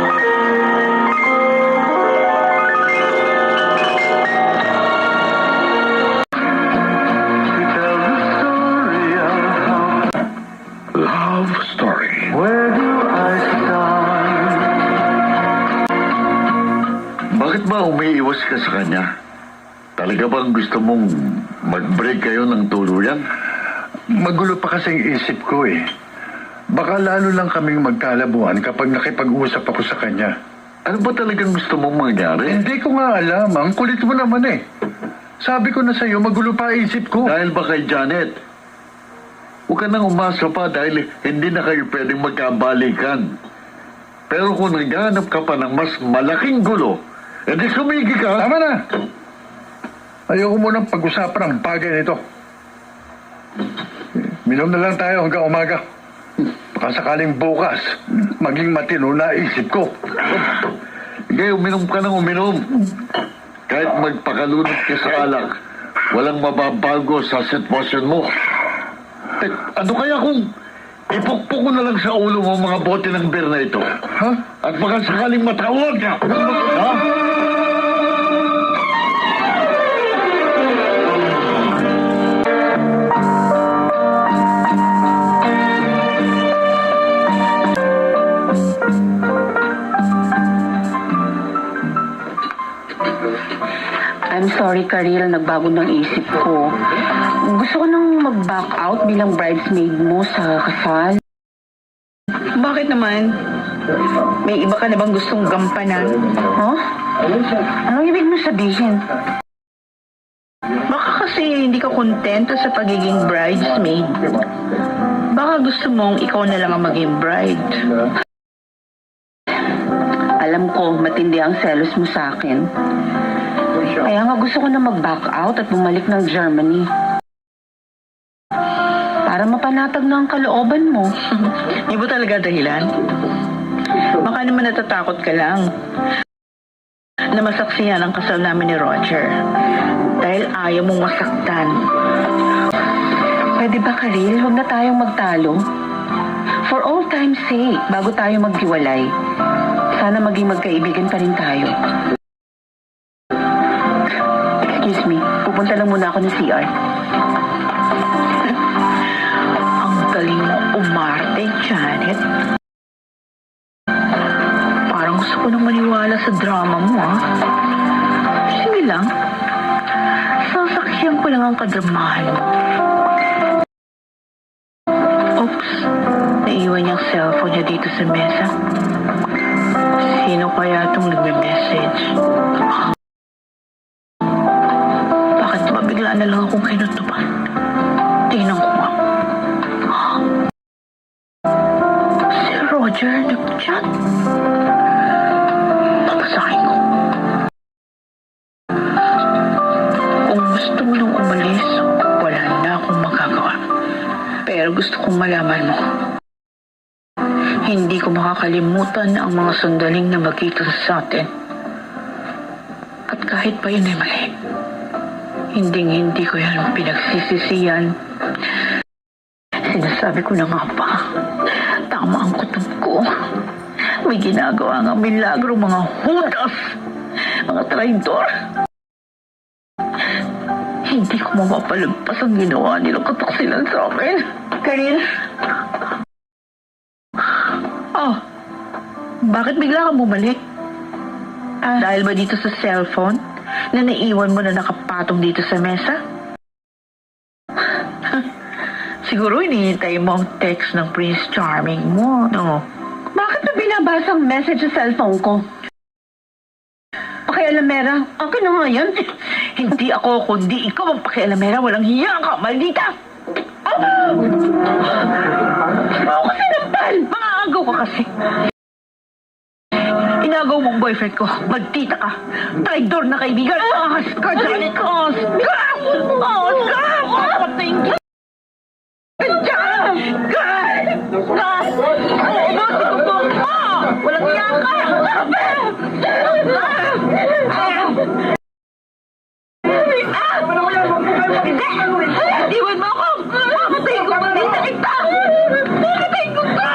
Love story. Bakit ba umiiwas ka sa kanya? Talaga bang gusto mong mag-break kayo ng tuluyan? Magulo pa kasi ang isip ko eh. Baka lalo lang kaming magkalabuan kapag nakipag-usap ako sa kanya. Ano ba talagang gusto mong mangyari? Hindi ko nga alam. Ang kulit mo naman eh. Sabi ko na sa'yo, magulo pa ang isip ko. Dahil ba kay Janet? Huwag ka nang umasa pa dahil hindi na kayo pwedeng magkabalikan. Pero kung naghahanap ka pa ng mas malaking gulo, edi sumigi ka. Tama na! Ayoko munang pag-usapan ang bagay nito. Minom na lang tayo hanggang umaga. Baka sakaling bukas, maging matino na isip ko. Sige, uminom ka ng uminom. Kahit magpakalunod ka sa alak, walang mababago sa sitwasyon mo. Ano kaya kung ipukpok ko na lang sa ulo mo mga bote ng beer na ito? Ha? At baka sakaling matawag ka. Ha? I'm sorry, Karil. Nagbago ng isip ko. Gusto ko nang mag-back out bilang bridesmaid mo sa kasal. Bakit naman? May iba ka na bang gustong gampanan? Huh? Anong ibig mo sabihin? Baka kasi hindi ka kontento sa pagiging bridesmaid. Baka gusto mong ikaw na lang ang maging bride. Alam ko, matindi ang selos mo sa akin. Kaya nga gusto ko na mag-back out at bumalik ng Germany. Para mapanatag na ang kalooban mo. Di ba talaga dahilan? Baka naman natatakot ka lang na masaksihan ang kasal namin ni Roger. Dahil ayaw mong masaktan. Pwede ba, Karil? Huwag na tayong magtalo. For all time's sake, bago tayo maghiwalay, sana maging magkaibigan pa rin tayo. Excuse me, pupunta lang muna ako ng CR. Ang galing mo umarte, Janet. Parang gusto ko nang maniwala sa drama mo, ha? Sige lang. Sasakyan ko lang ang kadramahan mo. Oops, naiwan niyang cellphone niya dito sa mesa. Sino kaya itong nagme-message? Bakit mabigla na lang akong kinutuban? Tingnan ko nga. Si Roger nag-chat. Papasakin ko. Kung gusto mo nang umalis, wala na akong magagawa. Pero gusto kong malaman mo. Hindi ko makakalimutan ang mga sandaling na magitan sa atin. At kahit pa yun ay mali, hindi ko yan pinagsisisiyan. Sinasabi ko na nga ba, tama ang kutob ko. May ginagawa nga milagro mga hudas, mga traidor. Hindi ko mapapalagpas ang ginawa nilang kataksilan sa amin. Karil, Bakit bigla ka bumalik? Dahil ba dito sa cellphone na naiwan mo na nakapatong dito sa mesa? Siguro hinihintay mo ang text ng Prince Charming mo, no? Bakit mo binabasa ang message sa cellphone ko? Pakialamera, akin na nga yan. Hindi ako, kundi ikaw ang pakialamera. Walang hiya ka, maldita! Ako sinampal! Maagaw ka kasi. Inagaw mong boyfriend ko. Magtita ka. Traidor na kaibigan. Ahas ka, Janet. Ahas ka! Ahas ka! Patayin ka! Walang hiya ka! Iwan mo ako! Papatayin ko! Maldita kita! Papatayin ko ka!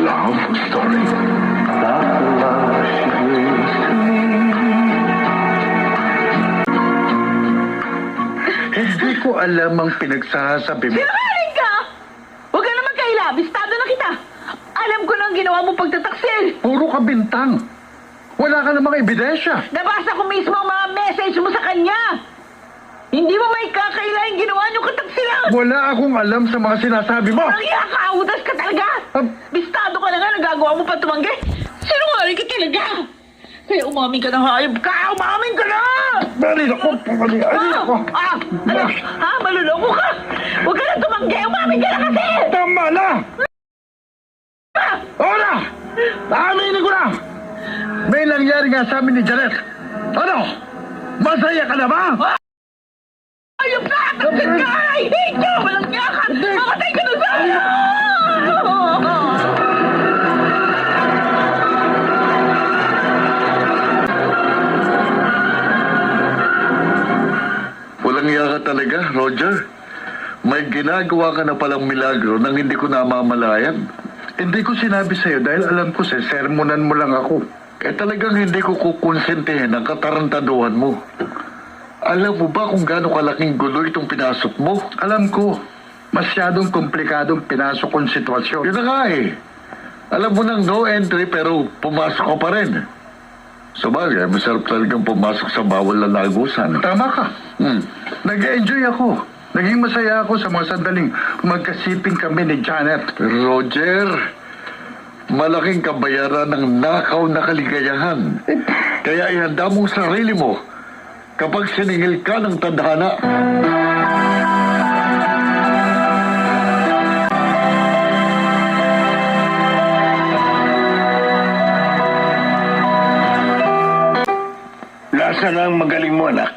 Love Story. Hindi ko alam ang pinagsasabi mo. Sinungaling ka! Huwag ka na magkaila. Bistado na kita. Alam ko na ang ginawa mo pagtataksil. Puro ka bintang. Wala ka namang ebidensya. Nabasa ko mismo ang mga message mo sa kanya. Hindi mo may kakaila yung ginawa niyong kataksilan. Wala akong alam sa mga sinasabi mo. Ang iakautas ka talaga. Bistado ka na nga. Nagagawa mo pa tumanggi. Sinungaling ka talaga. Kaya umamin ka na, hayop ka! Umamin ka na! Bali ako. Ano? Maluloko ka? Huwag ka na tumanggi! Umamin ka na kasi! Tama na! Ora! Aminin ko na! May nangyari nga sa amin ni Janet. Ano? Masaya ka na ba? Hayop ka! Taksin ka! I hate you! Walang niya ka! Mamatay ka na sana! Walang iya ka talaga, Roger. May ginagawa ka na palang milagro nang hindi ko namamalayan. Hindi ko sinabi sa'yo dahil alam ko sermonan mo lang ako. Talagang hindi ko kukonsintihin ang katarantaduhan mo. Alam mo ba kung gaano kalaking gulo itong pinasok mo? Alam ko, masyadong komplikadong pinasok kong sitwasyon. Yun na nga eh. Alam mo nang no entry pero pumasok ka pa rin. Sabagay, masarap talagang pumasok sa bawal na lagusan. Tama ka. Nag-enjoy ako. Naging masaya ako sa mga sandaling magkasiping kami ni Janet. Roger, malaking kabayaran ng nakaw na kaligayahan. Kaya ihanda mong sarili mo kapag siningil ka ng tadhana. Nasaan ang magaling mo, anak?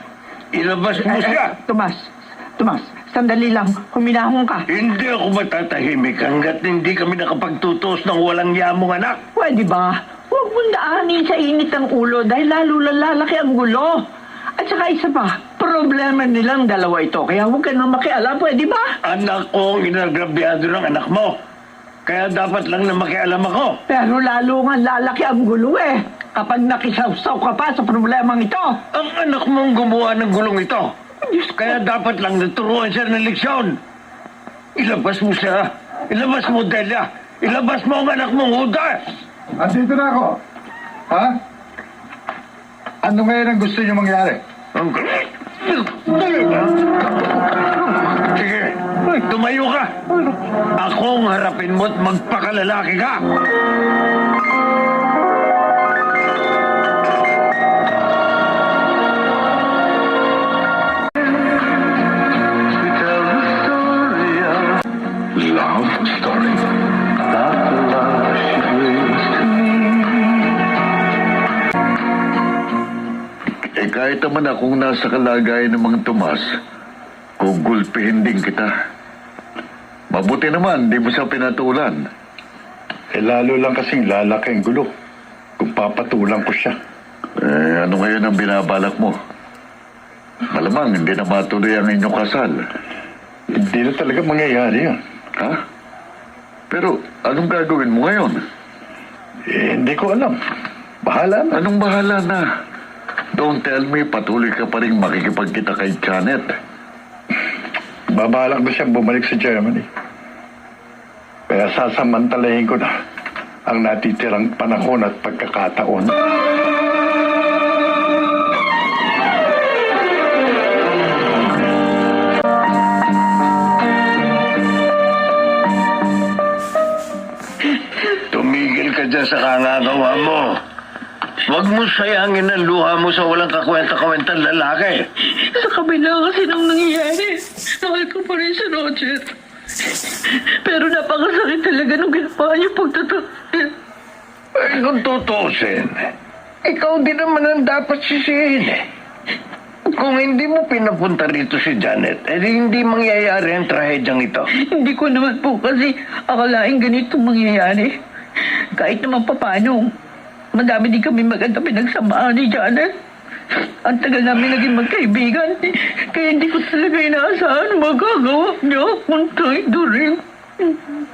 Ilabas mo siya. Tomas, sandali lang. Huminahon ka. Hindi ako matatahimik hanggat hindi kami nakapagtutos ng walang yamong anak. Pwede ba? Huwag mong daanin sa init ng ulo dahil lalo lalaki ang gulo. At saka isa pa, problema nilang dalawa ito. Kaya huwag ka nang makialam, pwede ba? Anak ko ang inagrabyado ng anak mo. Kaya dapat lang na makialam ako. Pero lalo nga lalaki ang gulo eh. Kapag nakisawsaw ka pa sa problemang ito. Ang anak mong gumawa ng gulong ito. Kaya dapat lang naturuan siya ng leksyon. Ilabas mo siya. Ilabas mo, Delia. Ilabas mo ang anak mong Judas. Andito na ako. Ha? Ano ngayon ang gusto niyo mangyari? Sige, tumayo ka. Akong harapin mo at magpakalalaki ka. Love Story. Kahit naman akong nasa kalagayan ng mga Tomas, gugulpihin din kita. Mabuti naman, di mo siya pinatulan. Lalo lang kasing lalaki ang gulo kung papatulang ko siya. Ano ngayon ang binabalak mo? Malamang hindi na matuloy ang inyong kasal. Hindi na talaga mangyayari yan. Ha? Pero anong gagawin mo ngayon? Hindi ko alam. Bahala na. Anong bahala na? Don't tell me patuloy ka pa rin makikipagkita kay Janet. Babalak ba siyang bumalik sa Germany? Kaya sasamantalahin ko na ang natitirang panahon at pagkakataon. Tumigil ka dyan sa kangagawa mo. Huwag mo sayangin ang luha mo sa walang kakwenta-kwentang lalaki. Sa kabila kasi nang nangyayari, mahal ko pa rin si Roger. Pero napakasakit talaga nung ginawa niyo pagtatasin. Ay, kung tutusin, ikaw din naman ang dapat sisihin. Kung hindi mo pinapunta rito si Janet, hindi mangyayari ang trahedyang ito. Hindi ko naman po kasi akalaing ganitong mangyayari. Kahit naman papano, madami din kami maganda pinagsamaan ni Janet. Ang tagal namin naging magkaibigan. Kaya hindi ko talaga inaasahan magagawa niya kung tayo rin.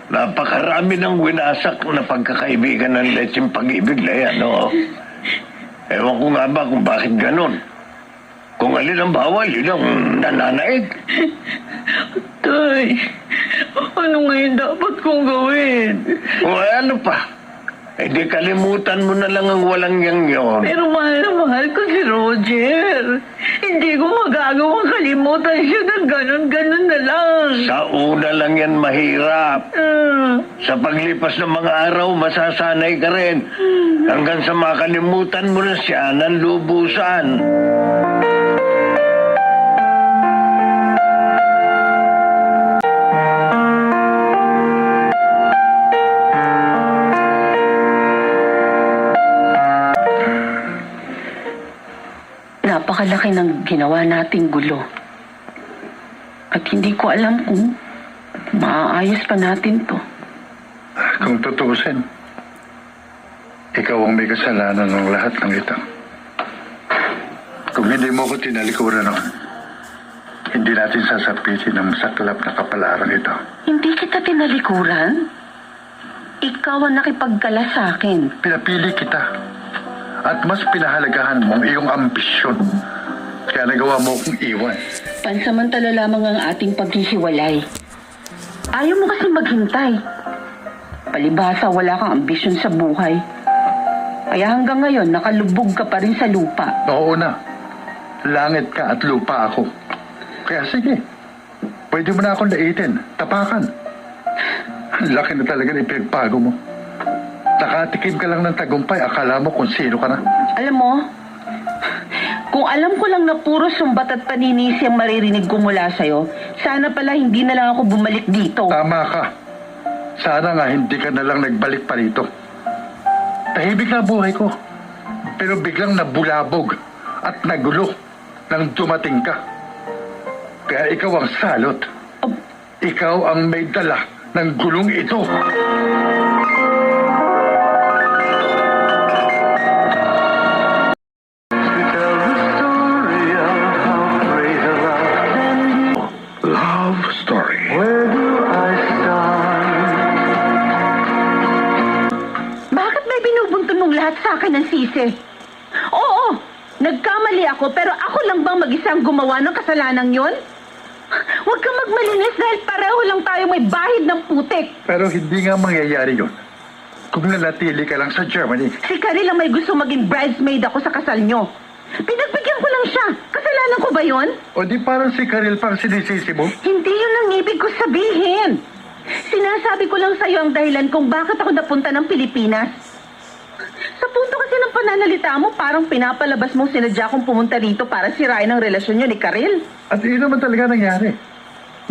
Napakarami ng winasak na pagkakaibigan ng lecheng pag-ibig na yan, no? Ewan ko nga ba kung bakit ganon. Kung alin ang bawal, yun ang nananaig. Tay, ano ngayon dapat kong gawin? O ano pa? Di kalimutan mo na lang ang walang yang yon. Pero mahal na mahal ko si Roger. Hindi ko magagawang kalimutan siya ng ganon-ganon na lang. Sa una lang yan mahirap. Sa paglipas ng mga araw, masasanay ka rin. Hanggang sa makalimutan mo na siya ng lubusan. Napakalaki ng ginawa nating gulo. At hindi ko alam kung maaayos pa natin to. Kung tutuusin, ikaw ang may kasalanan ng lahat ng ito. Kung hindi mo ko tinalikuran ako, hindi natin sasapitin ang masaklap na kapalaran ito. Hindi kita tinalikuran. Ikaw ang nakipagkala sa akin. Pinapili kita. At mas pinahalagahan mo ang iyong ambisyon. Kaya nagawa mo akong iwan. Pansamantala lamang ang ating paghihiwalay. Ayaw mo kasi maghintay. Palibhasa wala kang ambisyon sa buhay. Kaya hanggang ngayon, nakalubog ka pa rin sa lupa. Oo na. Langit ka at lupa ako. Kaya sige, pwede mo na akong laitin, tapakan. Ang laki na talaga na ipagpago mo. Nakatikim ka lang ng tagumpay, akala mo kung sino ka na. Alam mo, kung alam ko lang na puro sumbat at paninisi ang maririnig ko mula sa'yo, sana pala hindi na lang ako bumalik dito. Tama ka. Sana nga hindi ka na lang nagbalik pa rito. Tahimik na buhay ko. Pero biglang nabulabog at nagulo nang dumating ka. Kaya ikaw ang salot. Ikaw ang may dala ng gulong ito. Love story. Bakit may binubuntun mong lahat sa akin ng sisi? Oo, nagkamali ako pero ako lang bang mag-isang gumawa ng kasalanan yon? Huwag kang magmalinis dahil pareho lang tayo may bahid ng putik. Pero hindi nga mangyayari yun kung nanatili ka lang sa Germany. Si Karil ang may gusto maging bridesmaid ako sa kasal nyo. Pinagbigyan ko lang siya. Kasalanan ko ba yon? O di parang si Karil pang sinisisi mo? Hindi yun ang ibig ko sabihin. Sinasabi ko lang sa'yo ang dahilan kung bakit ako napunta ng Pilipinas. Sa punto kasi ng pananalita mo, parang pinapalabas mong sinadya kong pumunta rito para sirain ang relasyon nyo ni Karil. At yun naman talaga nangyari.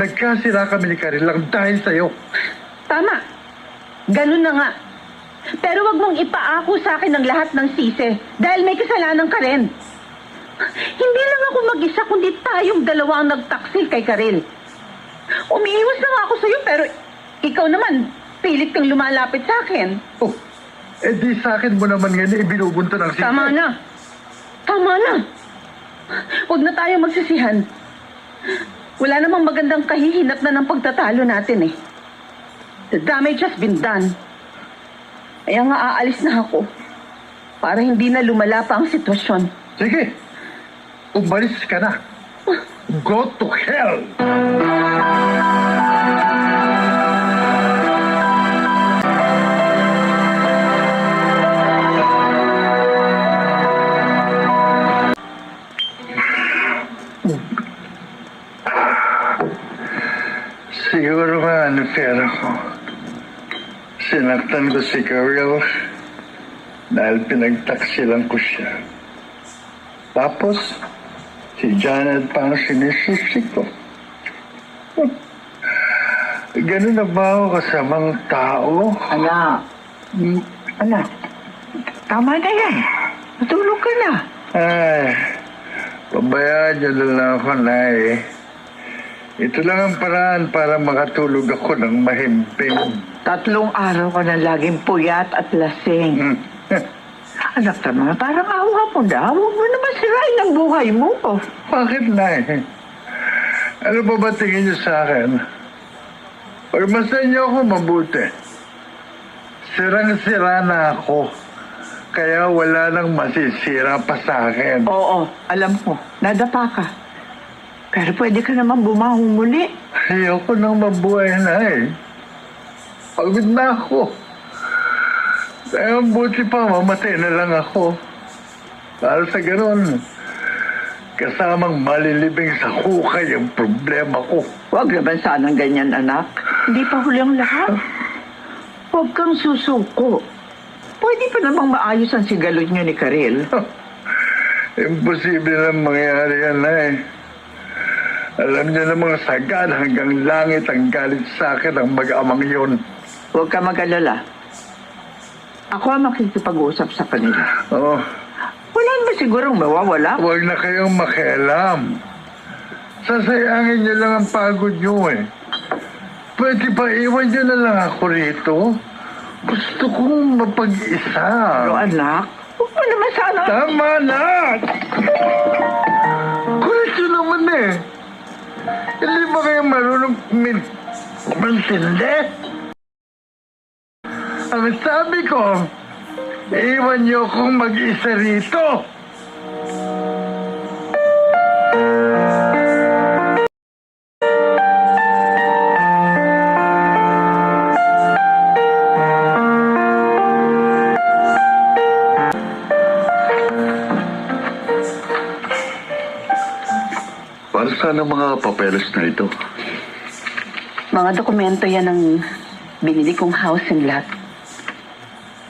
Nagkasira kami ni Karil lang dahil sa'yo. Tama. Ganun na nga. Pero wag mong ipaako sa akin ng lahat ng sisi dahil may kasalanan ka rin. Hindi lang ako mag-isa kundi tayong dalawa ang nagtaksil kay Karil. Umiiwas na nga ako sa'yo pero ikaw naman, pilit kang lumalapit sa akin. Oh, di sa akin mo naman ngayon ibinubunto ng sisi. Tama na. Tama na. Huwag na tayo magsisihan. Wala namang magandang kahihinat na ng pagtatalo natin eh. The damage has been done. Kaya nga aalis na ako para hindi na lumala pa ang sitwasyon. Sige, umalis ka na. Go to hell! Siguro nga unfair ako. Sinaktan ko si Carol dahil pinagtaksilan ko siya. Tapos, si Janet pa ang sinisisi ko. Ganun na ba ako kasamang tao? Anak, anak, tama na yan. Matulog ka na. Ay, pabayaan niyo na lang ako, Nay. Ito lang ang paraan para makatulog ako ng mahimping. 3 araw ka na laging puyat at lasing. Anak naman, parang awa mo na. Huwag mo naman sirain ang buhay mo. Bakit, Nay? Ano pa ba tingin niyo sa akin? Pagmasdan niyo ako mabuti. Sirang-sira na ako. Kaya wala nang masisira pa sa akin. Oo, alam ko. Nadapa ka. Pero pwede ka naman bumahong muli. Ayoko nang mabuhay na eh. Pagod na ako. Kaya buti pa, mamatay na lang ako. Para sa ganun, kasamang malilibing sa hukay ang problema ko. Huwag naman sanang ganyan, anak. Hindi pa huli ang lahat. Huwag kang susuko. Pwede pa namang maayos ang sigalot niyo ni Karel. Imposible na mangyari yan na eh. Alam niyo namang sagad hanggang langit ang galit sa akin ang mag-amang yun. Huwag ka mag-alala. Ako ang makikipag-usap sa kanila. Oh, Wala naman sigurong mawawala. huwag na kayong makialam. Sasayangin niyo lang ang pagod niyo eh. Pwede ba iwan niyo na lang ako rito? Gusto kong mapag-isa. Pero anak, huwag mo naman sana... Tama na! Kulit yun naman eh. Hindi ba kayo marunong mantindi? Ang sabi ko, iwan niyo akong mag-isa rito. Para saan ang mga papeles na ito? Mga dokumento yan ng binili kong house and lot.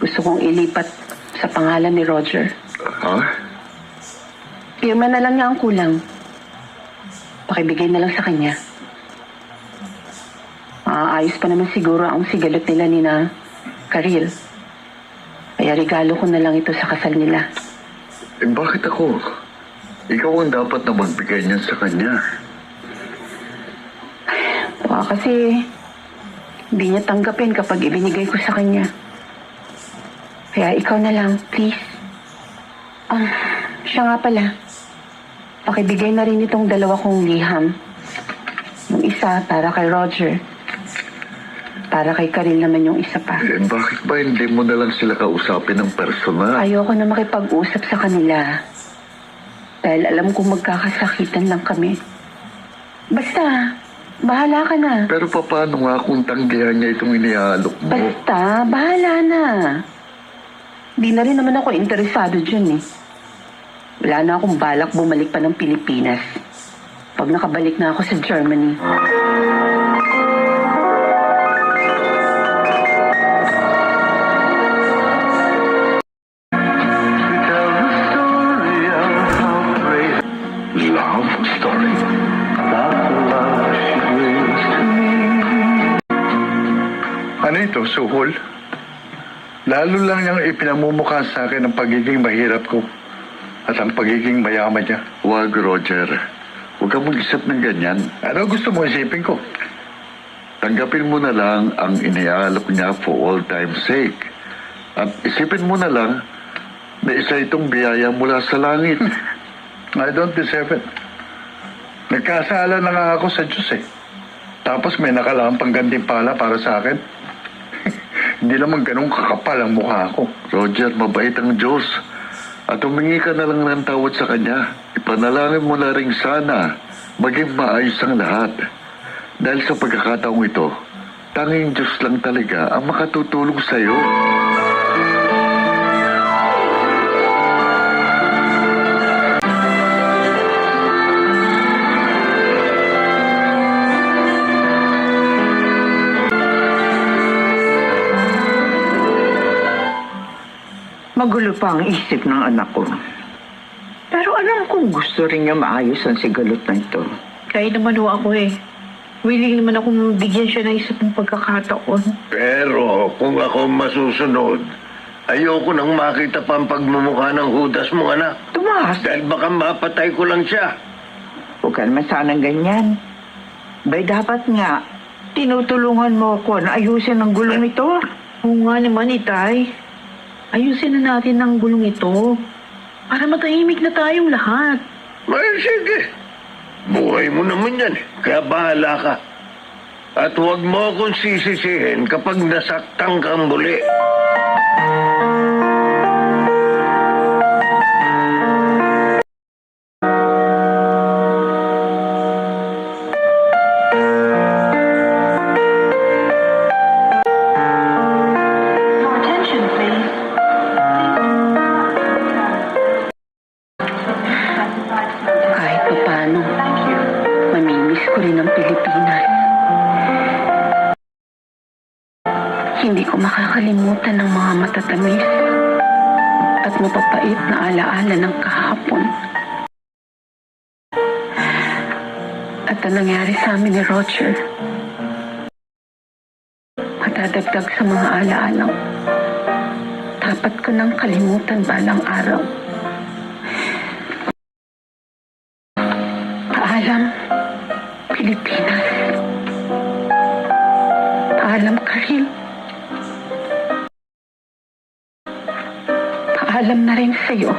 Gusto kong ilipat sa pangalan ni Roger. Ha? Pirma na lang niya ang kulang. Pakibigay na lang sa kanya. Ayos pa naman siguro ang sigalot nila ni na Karil. Kaya regalo ko na lang ito sa kasal nila. Eh bakit ako? Ikaw ang dapat na magbigay niyan sa kanya. Kasi hindi niya tanggapin kapag ibinigay ko sa kanya. Kaya ikaw na lang, please. Siya nga pala. Pakibigay na rin itong 2 kong liham. Yung isa para kay Roger. Para kay Karil naman yung isa pa. Eh bakit ba hindi mo na lang sila kausapin ng personal? Ayoko na makipag-usap sa kanila. Dahil alam kong magkakasakitan lang kami. Basta, bahala ka na. Pero paano nga kung tanggihan niya itong iniaalok mo? Basta, bahala na. Di na rin naman ako interesado dyan eh. Wala na akong balak bumalik pa ng Pilipinas. Pag nakabalik na ako sa Germany. Love story. Ano ito, suhol? Lalo lang niyang ipinamumukha sa akin ang pagiging mahirap ko at ang pagiging mayaman niya. Huwag, Roger. Huwag kang mag-isip ng ganyan. Ano gusto mo isipin ko? Tanggapin mo na lang ang iniaalok niya for all time's sake. At isipin mo na lang na isa itong biyaya mula sa langit. I don't deserve it. Nagkasala na nga ako sa Diyos eh. Tapos may nakalaang panggantimpala para sa akin. Hindi naman ganun kakapal ang mukha ko. Roger, mabait ang Diyos. At humingi ka na lang ng tawad sa kanya. Ipanalangin mo na rin sana maging maayos ang lahat. Dahil sa pagkakataong ito, tanging Diyos lang talaga ang makatutulong sa iyo. Magulo pa ang isip ng anak ko. Pero alam kong gusto rin niya maayos ang sigalot na ito. Kaya naman ho ako eh. Willing naman akong bigyan siya ng isa pang pagkakataon. Pero kung ako masusunod, ayoko nang makita pa ang pagmumukha ng Judas mong anak. Tomas, Dahil baka mapatay ko lang siya. huwag ka naman sanang ganyan. Bay, dapat nga, tinutulungan mo ako na ayusin ang gulong ito. Oo nga naman, Itay. Ayusin na natin ang gulong ito. Para matahimik na tayong lahat. May sige. Buhay mo naman yan. Kaya bahala ka. At huwag mo akong sisisihin kapag nasaktan kang muli. Kahit pa paano, mamimiss ko rin ang Pilipinas. Hindi ko makakalimutan ng mga matatamis at mapapait na alaala ng kahapon. At ang nangyari sa amin ni Roger, matadagdag sa mga alaalang dapat ko nang kalimutan balang araw. Paalam, Pilipinas. Paalam, Karil. Paalam na rin sa'yo,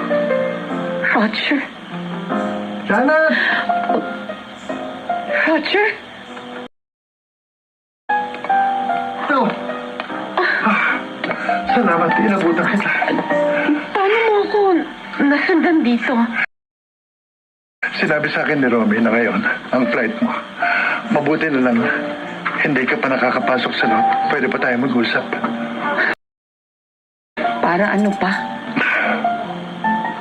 Roger. Janet! Roger? No! Salamat, inabutan kita. Paano mo ako nasundan dito? Sinabi sa akin ni Romy na ngayon, ang flight mo. Mabuti na lang, hindi ka pa nakakapasok sa loob. Pwede pa tayo mag-usap. Para ano pa?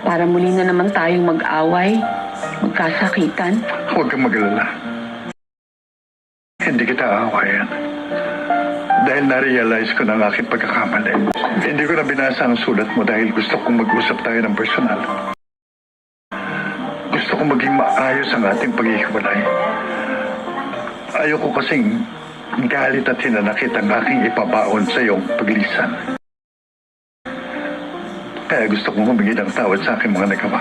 Para muli na naman tayong mag-away, magkasakitan. Huwag kang mag-alala. Hindi kita aawayan. Dahil na-realize ko na ang aking pagkakamali. Hindi ko na binasa ang sulat mo dahil gusto kong mag-usap tayo ng personal. Gusto kong maging maayos ang ating paghihiwalay. Ayoko kasing galit at hinanakit ang aking ipabaon sa iyong paglisan. Kaya gusto kong humingi ng tawad sa aking mga nagawa.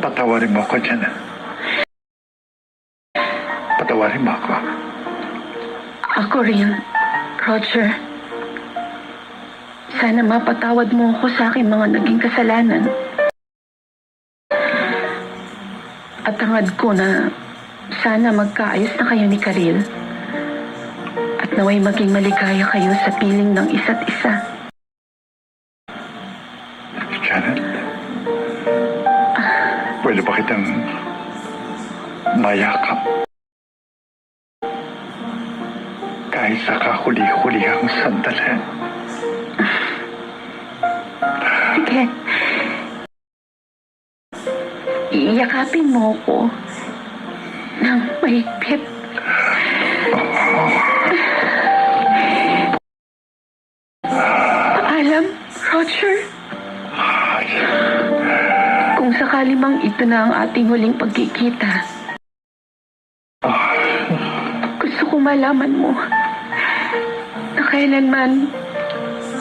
Patawarin mo ako, Jenna. Patawarin mo ako. Ako rin, Roger. Sana mapatawad mo ako sa aking mga naging kasalanan. At hangad ko na sana magkaayos na kayo ni Karil. At naway maging maligaya kayo sa piling ng isa't isa. Janet, pwede ba kitang mayakap? Kahit sa kahuli-hulihang sandali. Sige. Iyakapin mo ko ng mahigpit. Paalam, Roger. Kung sakali mang ito na ang ating huling pagkikita, gusto ko malaman mo na kailanman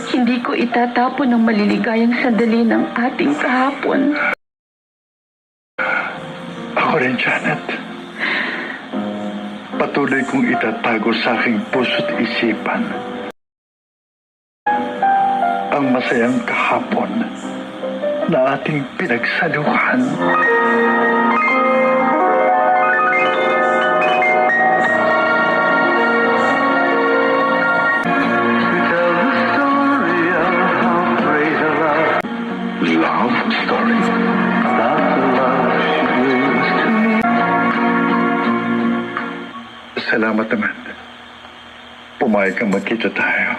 hindi ko itatapon ang maliligayang sandali ng ating kahapon. Ako rin, Janet. Patuloy kong itatago sa aking puso't isipan ang masayang kahapon na ating pinagsaluhan. We tell the story of how great a love Salamat naman. Pumayag kang magkita tayo.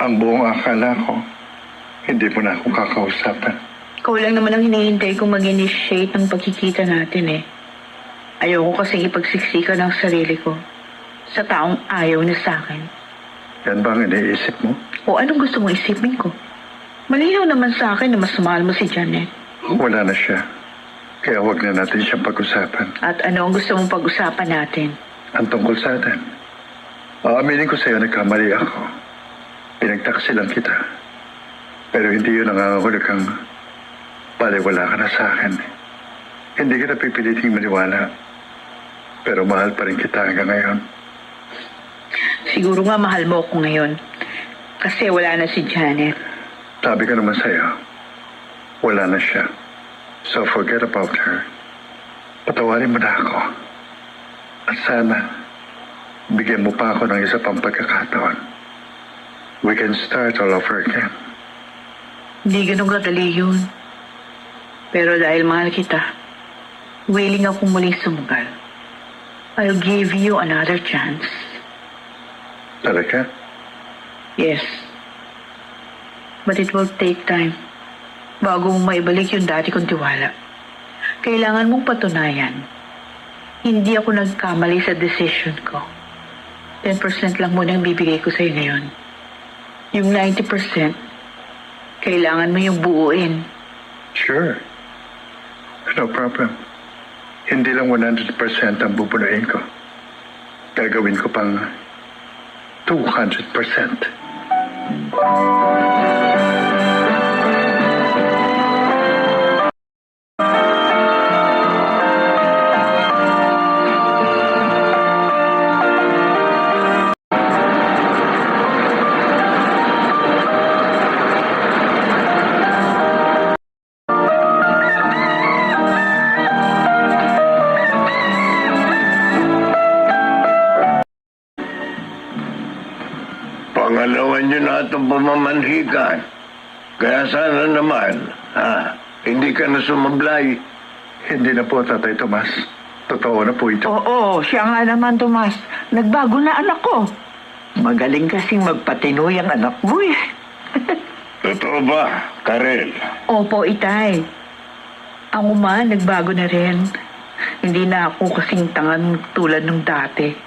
Ang buong akala ko, hindi mo na ako kakausapin. Ikaw lang naman ang hinihintay kong mag-initiate ng pagkikita natin eh. Ayoko kasi ipagsiksikan ang sarili ko sa taong ayaw na sa akin. Yan ba ang iniisip mo? O anong gusto mong isipin ko? Malinaw naman sa akin na mas mahal mo si Janet. Wala na siya. Kaya huwag na natin siyang pag-usapan. At ano ang gusto mong pag-usapan natin? Ang tungkol sa atin. Aaminin ko sa'yo, nagkamali ako. Pinagtaksilan kita. Pero hindi yun nangangahulugan kang baliwala ka na sa akin. Hindi kita pipiliting maniwala. Pero mahal pa rin kita hanggang ngayon. Siguro nga mahal mo ako ngayon. Kasi wala na si Janet. Sabi ko naman sa'yo, wala na siya. So forget about her. Patawarin mo na ako. At sana, bigyan mo pa ako ng isa pang pagkakataon. We can start all over again. Hindi ganun kadali yun. Pero dahil mahal kita, willing akong muling sumugal. I'll give you another chance. Talaga? Yes. But it will take time bago mo maibalik yung dati kong tiwala. Kailangan mong patunayan. Hindi ako nagkamali sa decision ko. 10% lang muna ang bibigay ko sa'yo ngayon. Yung 90%, kailangan mo yung buuin. Sure. No problem. Hindi lang 100% ang bubunuin ko. Gagawin ko pang 200%. Pangalawan nyo na itong pamamanhikan. Kaya sana naman, hindi ka na sumablay. Hindi na po, Tatay Tomas. Totoo na po ito. Oo, siya nga naman, Tomas. Nagbago na anak ko. Magaling kasing magpatinoy ang anak mo eh. Totoo ba, Karel? Opo, Itay. Ang uma, nagbago na rin. Hindi na ako kasing tangan tulad nung dati.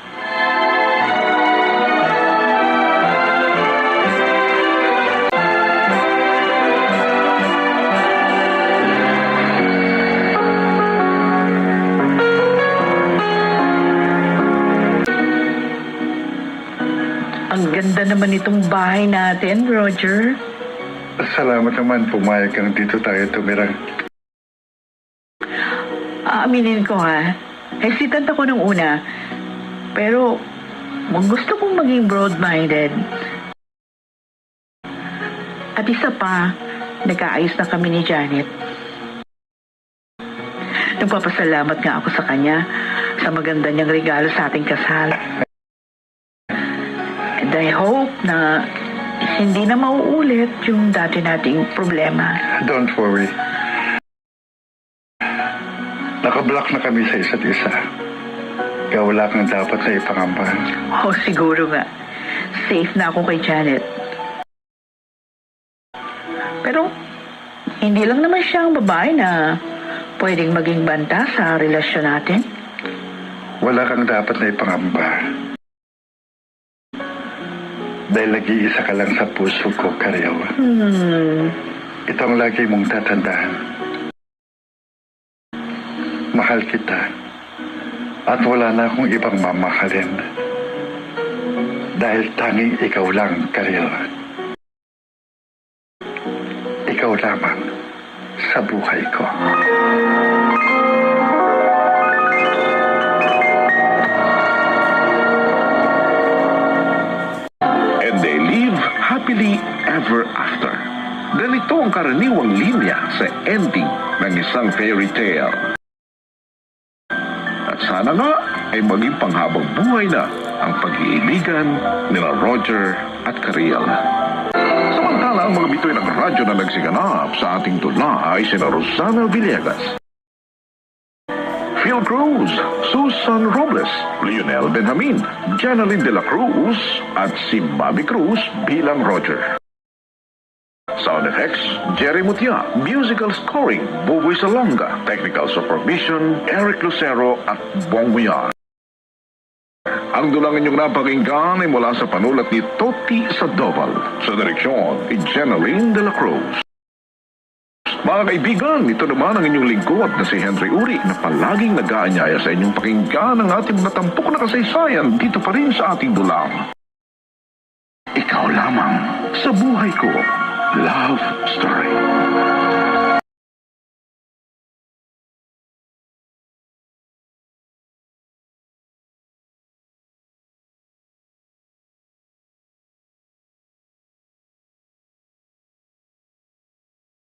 Ang ganda naman itong bahay natin, Roger. Salamat naman, pumayag kang dito tayo tumirang. Aaminin ko ha, hesitant ako nung una. Pero, gusto kong maging broad-minded. At isa pa, nagkaayos na kami ni Janet. Nagpapasalamat nga ako sa kanya sa maganda niyang regalo sa ating kasal. And I hope na hindi na mauulit yung dati nating problema. Don't worry. Nakablock na kami sa isa't isa. Kaya wala kang dapat na ipangamba. Oh, siguro nga. Safe na ako kay Janet. Pero, hindi lang naman siya ang babae na pwedeng maging banta sa relasyon natin. Wala kang dapat na ipangamba. Dahil nag-iisa ka lang sa puso ko, Karel. Ito ang lagi mong tatandaan. Mahal kita. At wala na akong ibang mamahalin. Dahil tanging ikaw lang, Karel. Ikaw lamang sa buhay ko. And they live happily ever after. Ganito ang karaniwang linya sa ending ng isang fairy tale. At sana nga ay maging panghabang buhay na ang pag-iibigan nila Roger at Karel. Samantala, ang mga bitoy ng radyo na nagsiganap sa ating tula ay sina Rosana Villegas, Phil Cruz, Susan Robles, Lionel Benjamin, Janeline de la Cruz, at si Bobby Cruz bilang Roger. Sound effects, Jerry Mutia. Musical scoring, Buboy Salonga. Technical supervision, Eric Lucero at Bong Wian. Ang dulang inyong napakinggan ay mula sa panulat ni Toti Sandoval. Sa direksyon ni Janeline de la Cruz. Mga kaibigan, ito naman ang inyong lingkod na si Henry Uri na palaging nag-aanyaya sa inyong pakinggan ang ating matampok na kasaysayan dito pa rin sa ating dulang. Ikaw lamang sa buhay ko. Love Story.